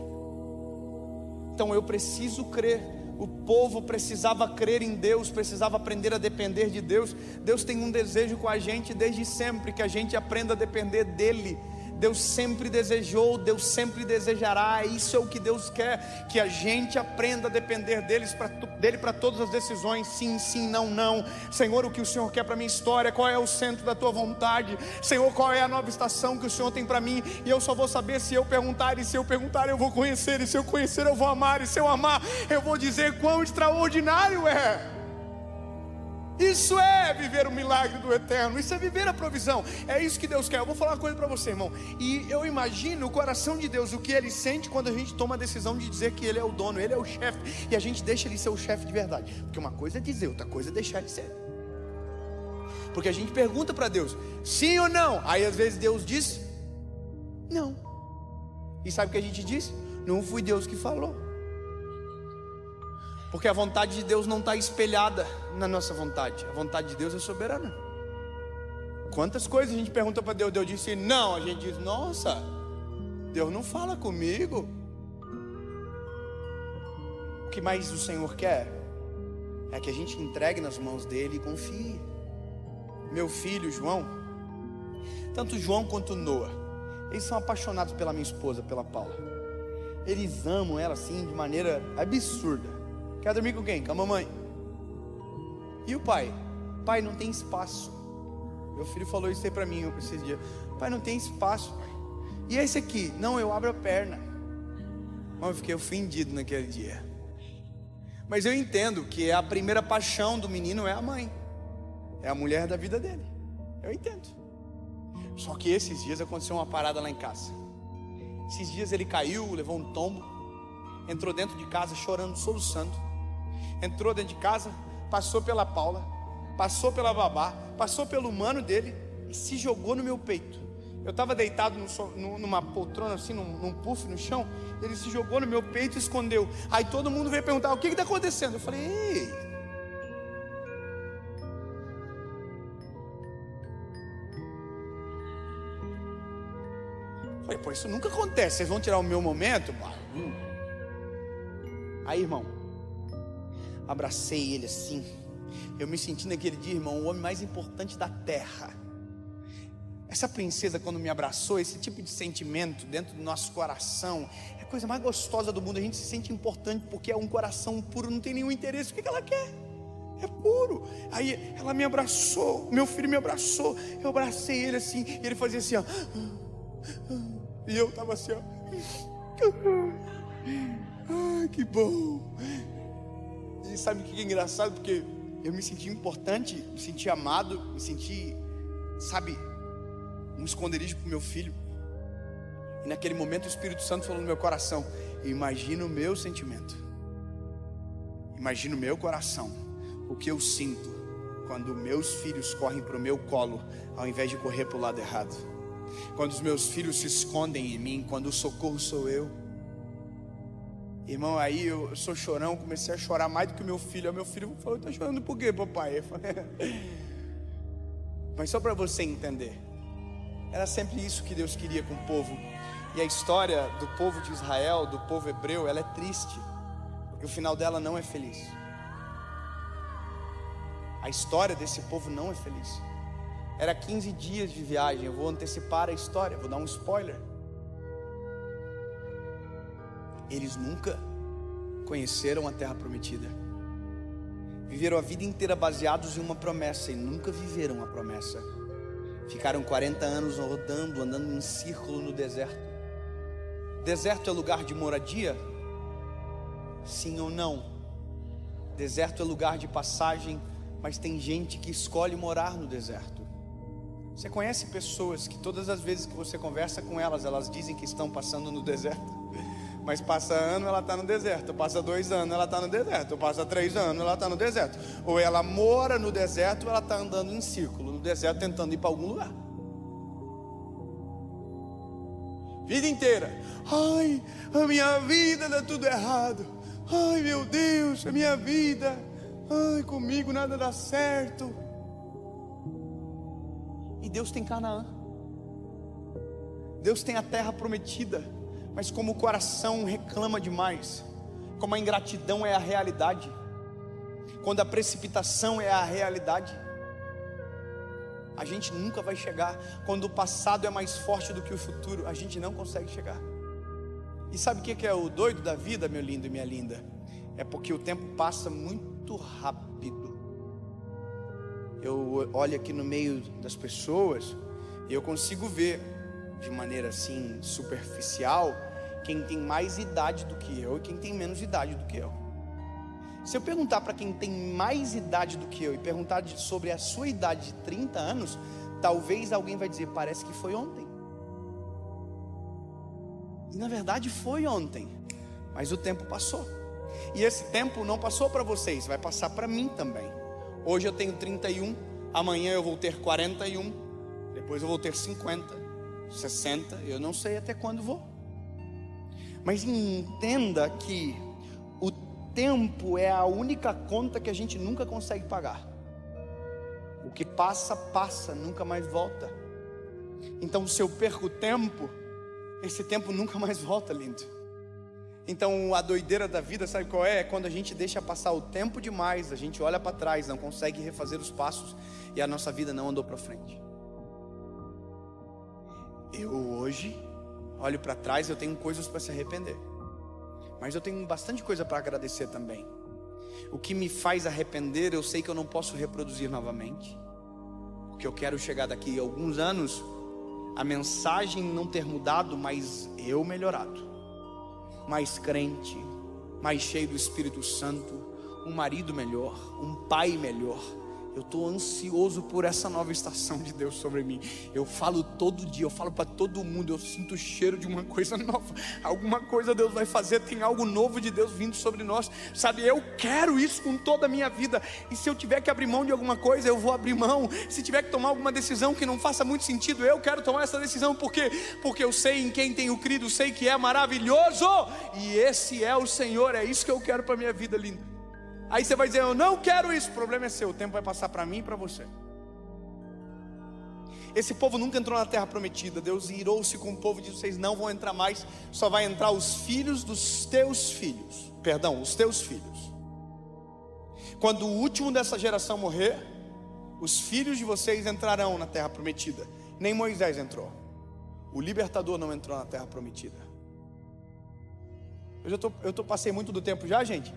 Então eu preciso crer. O povo precisava crer em Deus, precisava aprender a depender de Deus. Deus tem um desejo com a gente desde sempre, que a gente aprenda a depender dEle. Deus sempre desejou, Deus sempre desejará. Isso é o que Deus quer, que a gente aprenda a depender dele para todas as decisões. Sim, sim, não, não. Senhor, o que o Senhor quer para minha história? Qual é o centro da tua vontade? Senhor, qual é a nova estação que o Senhor tem para mim? E eu só vou saber se eu perguntar, e se eu perguntar eu vou conhecer, e se eu conhecer eu vou amar, e se eu amar eu vou dizer quão extraordinário é. Isso é viver o milagre do eterno, isso é viver a provisão, é isso que Deus quer. Eu vou falar uma coisa para você, irmão, e eu imagino o coração de Deus, o que Ele sente quando a gente toma a decisão de dizer que Ele é o dono, Ele é o chefe, e a gente deixa Ele ser o chefe de verdade. Porque uma coisa é dizer, outra coisa é deixar Ele ser. Porque a gente pergunta para Deus, sim ou não? Aí às vezes Deus diz, não. E sabe o que a gente diz? Não foi Deus que falou. Porque a vontade de Deus não está espelhada na nossa vontade. A vontade de Deus é soberana. Quantas coisas a gente pergunta para Deus, Deus disse não. A gente diz, nossa, Deus não fala comigo. O que mais o Senhor quer é que a gente entregue nas mãos dEle e confie. Meu filho João, tanto João quanto Noah, eles são apaixonados pela minha esposa, pela Paula. Eles amam ela assim de maneira absurda. Quer dormir com quem? Com a mamãe. E o pai? Pai, não tem espaço. Meu filho falou isso aí pra mim esses dias. Pai, não tem espaço, pai. E esse aqui? Não, eu abro a perna. Eu fiquei ofendido naquele dia. Mas eu entendo que a primeira paixão do menino é a mãe. É a mulher da vida dele. Eu entendo. Só que esses dias aconteceu uma parada lá em casa. Esses dias ele caiu, levou um tombo, entrou dentro de casa chorando, soluçando. Entrou dentro de casa, passou pela Paula, passou pela babá, passou pelo mano dele e se jogou no meu peito. Eu estava deitado numa poltrona assim, num puff no chão. Ele se jogou no meu peito e escondeu. Aí todo mundo veio perguntar, o que está acontecendo? Eu falei, ei, pô, isso nunca acontece. Vocês vão tirar o meu momento? Aí, irmão, abracei ele assim. Eu me senti naquele dia, irmão, o homem mais importante da terra. Essa princesa, quando me abraçou, esse tipo de sentimento dentro do nosso coração é a coisa mais gostosa do mundo. A gente se sente importante porque é um coração puro, não tem nenhum interesse. O que ela quer? É puro. Aí ela me abraçou, meu filho me abraçou. Eu abracei ele assim, e ele fazia assim, ó. E eu estava assim, ó. Ai, que bom. E sabe o que é engraçado? Porque eu me senti importante, me senti amado, me senti, sabe, um esconderijo para o meu filho. E naquele momento o Espírito Santo falou no meu coração, imagina o meu sentimento, imagina o meu coração, o que eu sinto quando meus filhos correm para o meu colo ao invés de correr para o lado errado. quando os meus filhos se escondem em mim, quando o socorro sou eu. Irmão, aí eu sou chorão, comecei a chorar mais do que o meu filho. Aí meu filho falou: tá chorando por quê, papai? Eu falei, mas só para você entender, era sempre isso que Deus queria com o povo. E a história do povo de Israel, do povo hebreu, ela é triste, porque o final dela não é feliz. A história desse povo não é feliz. Era 15 dias de viagem. Eu vou antecipar a história, vou dar um spoiler. Eles nunca conheceram a terra prometida. Viveram a vida inteira baseados em uma promessa e nunca viveram a promessa. Ficaram 40 anos rodando, andando em círculo no deserto. Deserto é lugar de moradia? Sim ou não? Deserto é lugar de passagem, mas tem gente que escolhe morar no deserto. Você conhece pessoas que todas as vezes que você conversa com elas, elas dizem que estão passando no deserto? Mas passa ano, ela está no deserto. Passa 2 anos, ela está no deserto. Passa 3 anos, ela está no deserto. Ou ela mora no deserto, ou ela está andando em círculo no deserto, tentando ir para algum lugar. Vida inteira. Ai, a minha vida dá tudo errado. Ai, meu Deus, a minha vida. Ai, comigo nada dá certo. E Deus tem Canaã. Deus tem a terra prometida. Mas como o coração reclama demais, como a ingratidão é a realidade, quando a precipitação é a realidade, a gente nunca vai chegar. Quando o passado é mais forte do que o futuro, a gente não consegue chegar. E sabe o que é o doido da vida, meu lindo e minha linda? É porque o tempo passa muito rápido. Eu olho aqui no meio das pessoas e eu consigo ver de maneira assim superficial quem tem mais idade do que eu e quem tem menos idade do que eu. Se eu perguntar para quem tem mais idade do que eu e perguntar sobre a sua idade de 30 anos, talvez alguém vai dizer: parece que foi ontem. E na verdade foi ontem, mas o tempo passou. E esse tempo não passou para vocês, vai passar para mim também. Hoje eu tenho 31, amanhã eu vou ter 41, depois eu vou ter 50, 60, eu não sei até quando vou. Mas entenda que o tempo é a única conta que a gente nunca consegue pagar. O que passa, passa, nunca mais volta. Então se eu perco o tempo, esse tempo nunca mais volta, lindo. Então a doideira da vida, sabe qual é? É quando a gente deixa passar o tempo demais, a gente olha para trás, não consegue refazer os passos e a nossa vida não andou para frente. Eu hoje olho para trás, eu tenho coisas para se arrepender, mas eu tenho bastante coisa para agradecer também. O que me faz arrepender, eu sei que eu não posso reproduzir novamente, porque eu quero chegar daqui a alguns anos, a mensagem não ter mudado, mas eu melhorado, mais crente, mais cheio do Espírito Santo, um marido melhor, um pai melhor. Eu estou ansioso por essa nova estação de Deus sobre mim. Eu falo todo dia, eu falo para todo mundo, eu sinto o cheiro de uma coisa nova. Alguma coisa Deus vai fazer, tem algo novo de Deus vindo sobre nós. Sabe, eu quero isso com toda a minha vida. E se eu tiver que abrir mão de alguma coisa, eu vou abrir mão. Se tiver que tomar alguma decisão que não faça muito sentido, eu quero tomar essa decisão. Por quê? Porque eu sei em quem tenho crido, sei que é maravilhoso. E esse é o Senhor, é isso que eu quero para a minha vida, linda. Aí você vai dizer: eu não quero isso. O problema é seu, o tempo vai passar para mim e para você. Esse povo nunca entrou na terra prometida. Deus irou-se com o povo e disse: vocês não vão entrar mais, só vai entrar os filhos dos teus filhos. Perdão, os teus filhos. Quando o último dessa geração morrer, os filhos de vocês entrarão na terra prometida. Nem Moisés entrou. O libertador não entrou na terra prometida. Eu passei muito do tempo já, gente?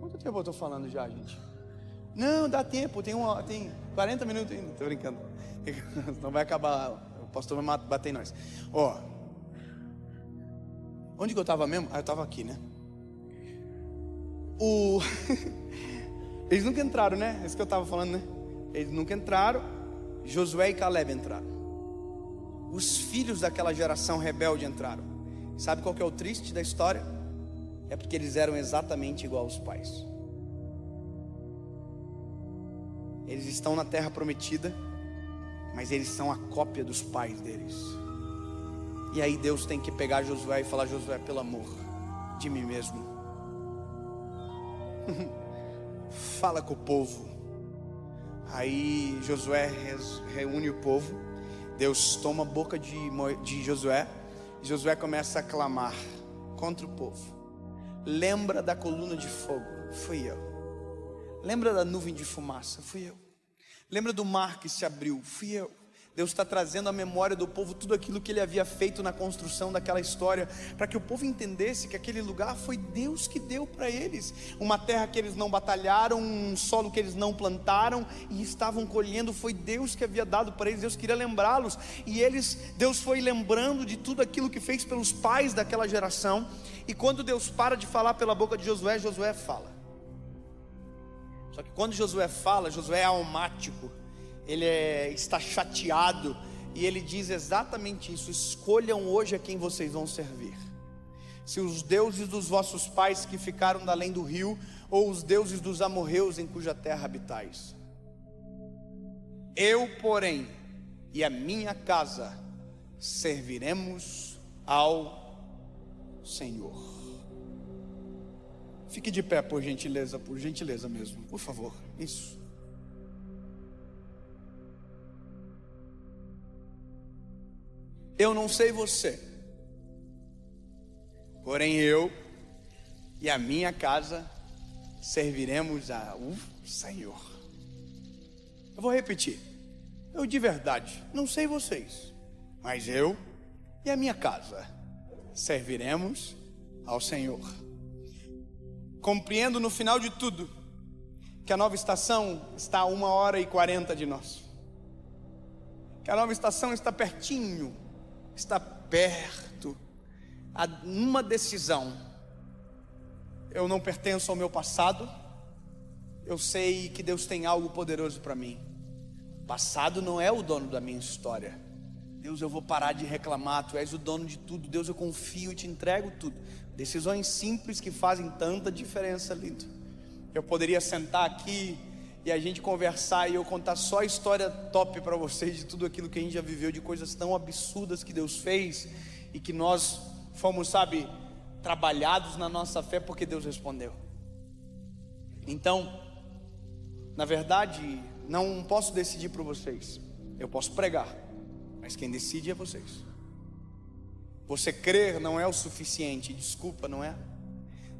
Quanto tempo eu estou falando já, gente? Não, dá tempo, tem 40 minutos ainda. Estou brincando. Não vai acabar, o pastor vai bater em nós. Ó, onde que eu estava mesmo? Eu estava aqui, né? Eles nunca entraram, né? É isso que eu estava falando, né? Eles nunca entraram. Josué e Caleb entraram. Os filhos daquela geração rebelde entraram. Sabe qual que é o triste da história? É porque eles eram exatamente igual aos pais. Eles estão na terra prometida, mas eles são a cópia dos pais deles. E aí Deus tem que pegar Josué e falar: Josué, pelo amor de mim mesmo, fala com o povo. Aí Josué reúne o povo, Deus toma a boca de Josué, e Josué começa a clamar contra o povo. Lembra da coluna de fogo? Fui eu. Lembra da nuvem de fumaça? Fui eu. Lembra do mar que se abriu? Fui eu. Deus está trazendo à memória do povo tudo aquilo que Ele havia feito na construção daquela história, para que o povo entendesse que aquele lugar foi Deus que deu para eles, uma terra que eles não batalharam, um solo que eles não plantaram e estavam colhendo, foi Deus que havia dado para eles. Deus queria lembrá-los, e Deus foi lembrando de tudo aquilo que fez pelos pais daquela geração. E quando Deus para de falar pela boca de Josué, Josué fala. Só que quando Josué fala, Josué é almático, ele está chateado, e ele diz exatamente isso: escolham hoje a quem vocês vão servir, se os deuses dos vossos pais que ficaram da além do rio, ou os deuses dos amorreus em cuja terra habitais. Eu, porém, e a minha casa serviremos ao Senhor. Fique de pé, por gentileza mesmo, por favor. Isso. Eu não sei você, porém eu e a minha casa serviremos ao Senhor. Eu vou repetir. Eu de verdade não sei vocês, mas eu e a minha casa serviremos ao Senhor. Compreendo no final de tudo que a Nova Estação está a 1h40 de nós, que a Nova Estação está pertinho, está perto. Numa decisão: eu não pertenço ao meu passado, eu sei que Deus tem algo poderoso para mim. O passado não é o dono da minha história. Deus, eu vou parar de reclamar, Tu és o dono de tudo. Deus, eu confio e Te entrego tudo. Decisões simples que fazem tanta diferença, lindo. Eu poderia sentar aqui e a gente conversar e eu contar só a história top para vocês de tudo aquilo que a gente já viveu, de coisas tão absurdas que Deus fez e que nós fomos, trabalhados na nossa fé porque Deus respondeu. Então, na verdade, não posso decidir por vocês. Eu posso pregar, mas quem decide é vocês. Você crer não é o suficiente, desculpa, não é?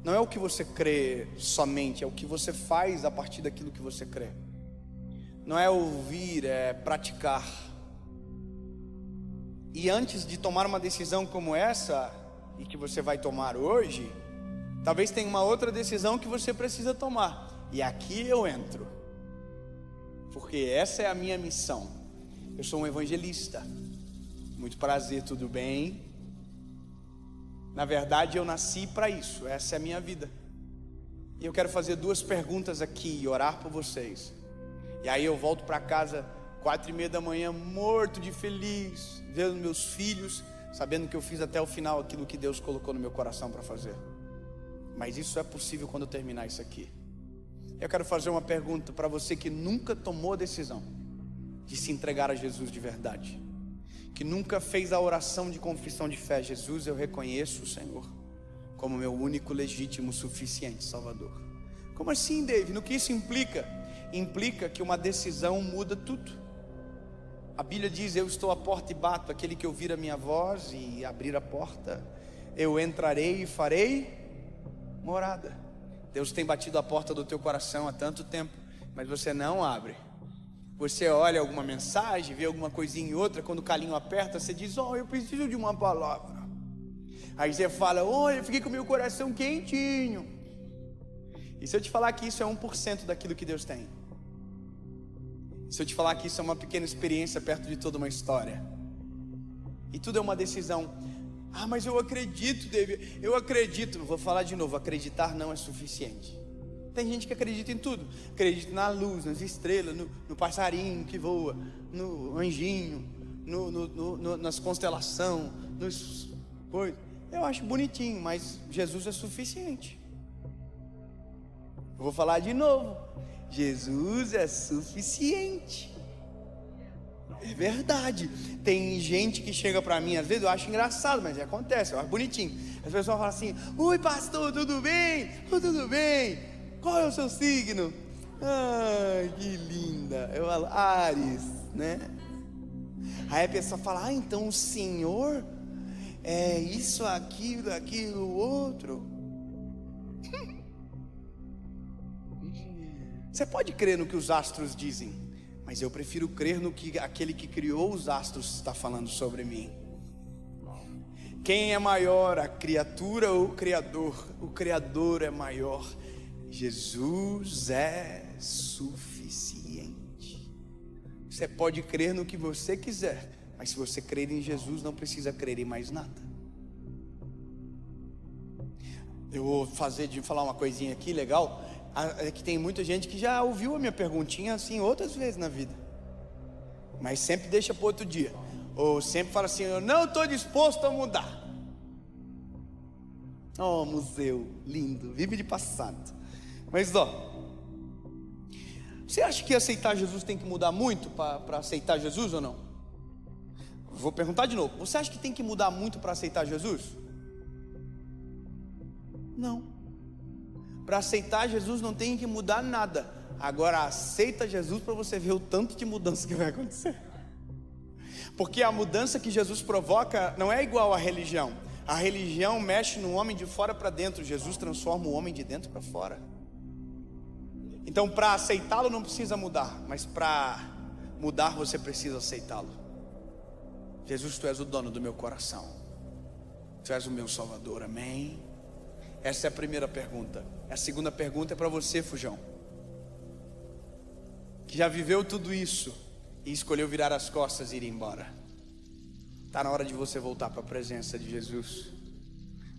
Não é o que você crê somente, é o que você faz a partir daquilo que você crê. Não é ouvir, é praticar. E antes de tomar uma decisão como essa, e que você vai tomar hoje, talvez tenha uma outra decisão que você precisa tomar. E aqui eu entro, porque essa é a minha missão. Eu sou um evangelista. Muito prazer, tudo bem? Na verdade eu nasci para isso, essa é a minha vida. E eu quero fazer 2 perguntas aqui e orar por vocês. E aí eu volto para casa 4h30 da manhã, morto de feliz, vendo meus filhos, sabendo que eu fiz até o final aquilo que Deus colocou no meu coração para fazer. Mas isso é possível quando eu terminar isso aqui. Eu quero fazer uma pergunta para você que nunca tomou a decisão de se entregar a Jesus de verdade, que nunca fez a oração de confissão de fé: Jesus, eu reconheço o Senhor como meu único, legítimo, suficiente Salvador. Como assim, David? No que isso implica? Implica que uma decisão muda tudo. A Bíblia diz: eu estou à porta e bato, aquele que ouvir a minha voz e abrir a porta, eu entrarei e farei morada. Deus tem batido a porta do teu coração há tanto tempo, mas você não abre. Você olha alguma mensagem, vê alguma coisinha e outra, quando o calinho aperta, você diz: eu preciso de uma palavra. Aí você fala: eu fiquei com o meu coração quentinho. E se eu te falar que isso é 1% daquilo que Deus tem? Se eu te falar que isso é uma pequena experiência perto de toda uma história? E tudo é uma decisão. Mas eu acredito, David, eu acredito. Vou falar de novo: acreditar não é suficiente. Tem gente que acredita em tudo, acredita na luz, nas estrelas, no passarinho que voa, no anjinho, nas constelações, nos coisas. Eu acho bonitinho, mas Jesus é suficiente. Eu vou falar de novo: Jesus é suficiente. É verdade. Tem gente que chega pra mim, às vezes eu acho engraçado, mas acontece, eu acho bonitinho. As pessoas falam assim: oi pastor, tudo bem? Tudo bem? Qual é o seu signo? Ai, que linda. Eu falo, Áries, né? Aí a pessoa fala: então o senhor é isso, aquilo, outro. Você pode crer no que os astros dizem, mas eu prefiro crer no que aquele que criou os astros está falando sobre mim. Quem é maior, a criatura ou o Criador? O Criador é maior. Jesus é suficiente. Você pode crer no que você quiser, mas se você crer em Jesus, não precisa crer em mais nada. Eu vou falar uma coisinha aqui legal. É que tem muita gente que já ouviu a minha perguntinha assim outras vezes na vida, mas sempre deixa para outro dia, ou sempre fala assim: eu não estou disposto a mudar. Oh, museu lindo, vive de passado. Mas você acha que aceitar Jesus tem que mudar muito para aceitar Jesus ou não? Vou perguntar de novo: você acha que tem que mudar muito para aceitar Jesus? Não. Para aceitar Jesus não tem que mudar nada. Agora aceita Jesus para você ver o tanto de mudança que vai acontecer. Porque a mudança que Jesus provoca não é igual à religião. A religião mexe no homem de fora para dentro. Jesus transforma o homem de dentro para fora. Então para aceitá-lo não precisa mudar, mas para mudar você precisa aceitá-lo. Jesus, tu és o dono do meu coração. Tu és o meu Salvador, amém? Essa é a primeira pergunta. A segunda pergunta é para você, fujão, que já viveu tudo isso e escolheu virar as costas e ir embora. Está na hora de você voltar para a presença de Jesus.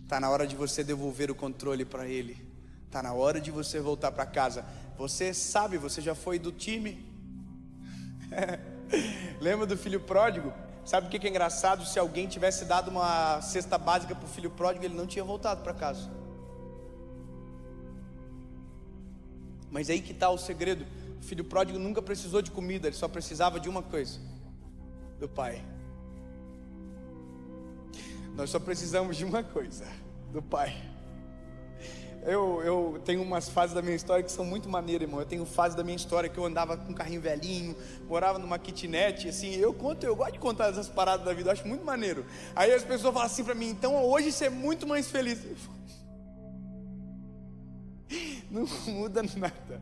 Está na hora de você devolver o controle para Ele. Está na hora de você voltar para casa. Você sabe, você já foi do time. Lembra do filho pródigo? Sabe o que é engraçado? Se alguém tivesse dado uma cesta básica para o filho pródigo, ele não tinha voltado para casa. Mas aí que está o segredo. O filho pródigo nunca precisou de comida, ele só precisava de uma coisa: do pai. Nós só precisamos de uma coisa: do pai. Eu tenho umas fases da minha história que são muito maneiras, irmão. Eu tenho fases da minha história que eu andava com um carrinho velhinho, morava numa kitnet, assim. Eu gosto de contar essas paradas da vida, eu acho muito maneiro. Aí as pessoas falam assim pra mim: então hoje você é muito mais feliz. Não muda nada.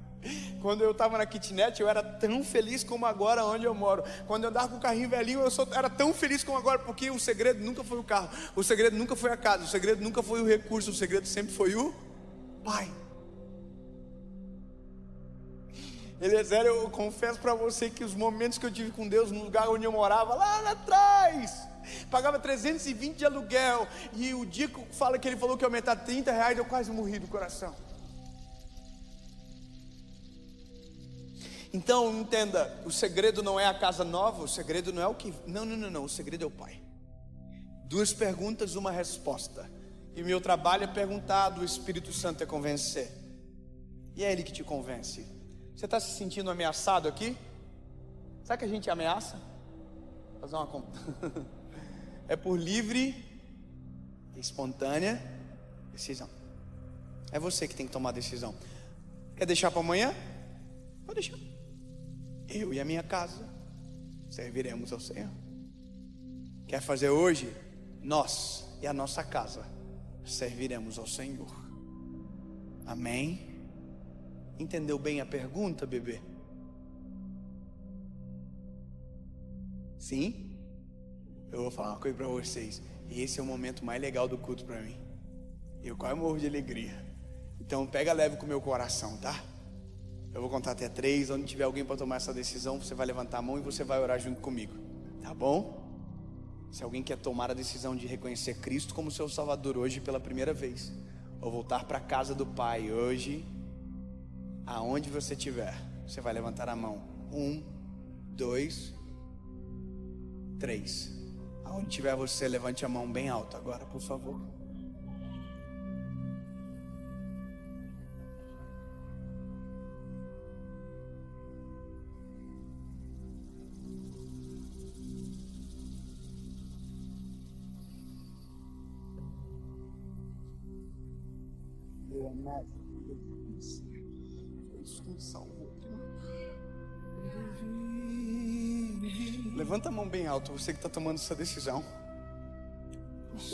Quando eu estava na kitnet, eu era tão feliz como agora onde eu moro. Quando eu andava com o carrinho velhinho, era tão feliz como agora. Porque o segredo nunca foi o carro, o segredo nunca foi a casa, o segredo nunca foi o recurso, o segredo sempre foi o pai. Eliezer, eu confesso para você que os momentos que eu tive com Deus no lugar onde eu morava, lá atrás, pagava 320 de aluguel, e o dia que fala que ele falou que ia aumentar R$30, eu quase morri do coração. Então entenda, o segredo não é a casa nova, o segredo não é o que... Não, o segredo é o pai. 2 perguntas, 1 resposta. E o meu trabalho é perguntar, do Espírito Santo é convencer. E é Ele que te convence. Você está se sentindo ameaçado aqui? Sabe que a gente ameaça? Vou fazer uma conta. É por livre e espontânea decisão. É você que tem que tomar a decisão. Quer deixar para amanhã? Pode deixar. Eu e a minha casa serviremos ao Senhor. Quer fazer hoje? Nós e a nossa casa serviremos ao Senhor. Amém? Entendeu bem a pergunta, bebê? Sim? Eu vou falar uma coisa para vocês. E esse é o momento mais legal do culto para mim. Eu quase morro de alegria. Então pega leve com o meu coração, tá? Eu vou contar até 3, onde tiver alguém para tomar essa decisão, você vai levantar a mão e você vai orar junto comigo, tá bom? Se alguém quer tomar a decisão de reconhecer Cristo como seu Salvador hoje pela primeira vez, ou voltar para a casa do Pai hoje, aonde você estiver, você vai levantar a mão. 1, 2, 3. Aonde tiver você, levante a mão bem alta agora, por favor. Levanta a mão bem alto, você que está tomando essa decisão.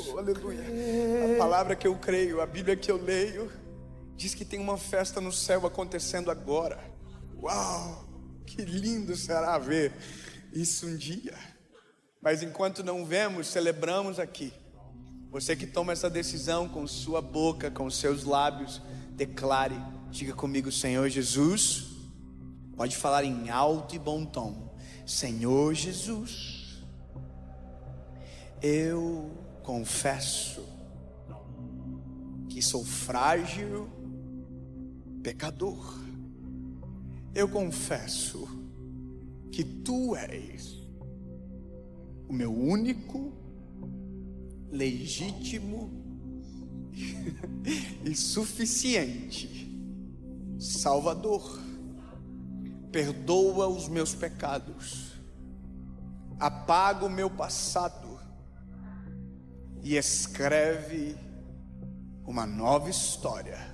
Oh, aleluia. A palavra que eu creio, a Bíblia que eu leio, diz que tem uma festa no céu acontecendo agora. Uau, que lindo será ver isso um dia. Mas enquanto não vemos, celebramos aqui. Você que toma essa decisão com sua boca, com seus lábios, declare, diga comigo: Senhor Jesus. Pode falar em alto e bom tom: Senhor Jesus, eu confesso que sou frágil, pecador. Eu confesso que Tu és o meu único, legítimo e suficiente Salvador. Perdoa os meus pecados, apaga o meu passado e escreve uma nova história.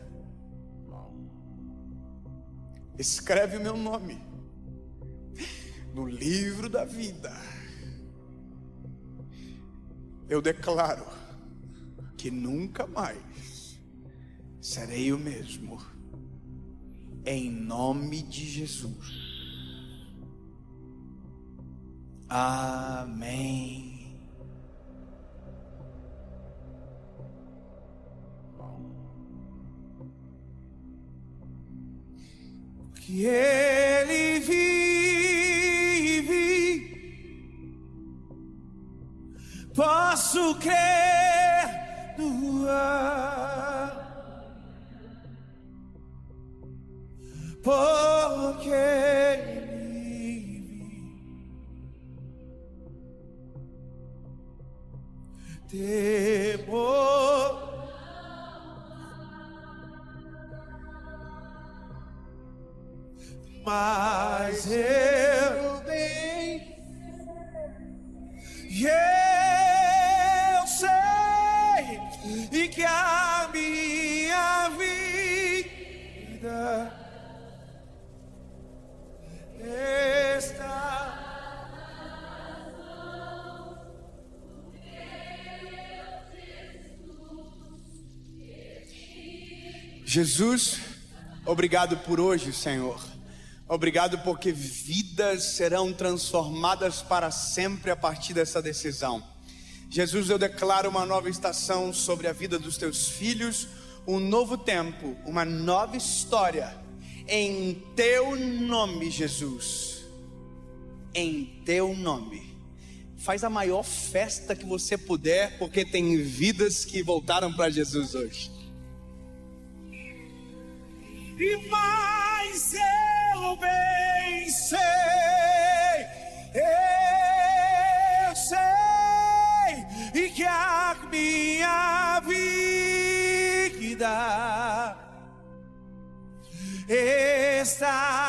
Escreve o meu nome no livro da vida. Eu declaro que nunca mais serei o mesmo, em nome de Jesus. Amém. Que Ele vive, posso crer no ar, porque Ele vive. Temor mas eu bem, e eu sei, e que a minha vida está Jesus. Obrigado por hoje, Senhor. Obrigado porque vidas serão transformadas para sempre a partir dessa decisão. Jesus, eu declaro uma nova estação sobre a vida dos teus filhos, um novo tempo, uma nova história, em teu nome, Jesus. Em teu nome. Faz a maior festa que você puder, porque tem vidas que voltaram para Jesus hoje. E mais eu bem sei, eu sei, e que a minha vida está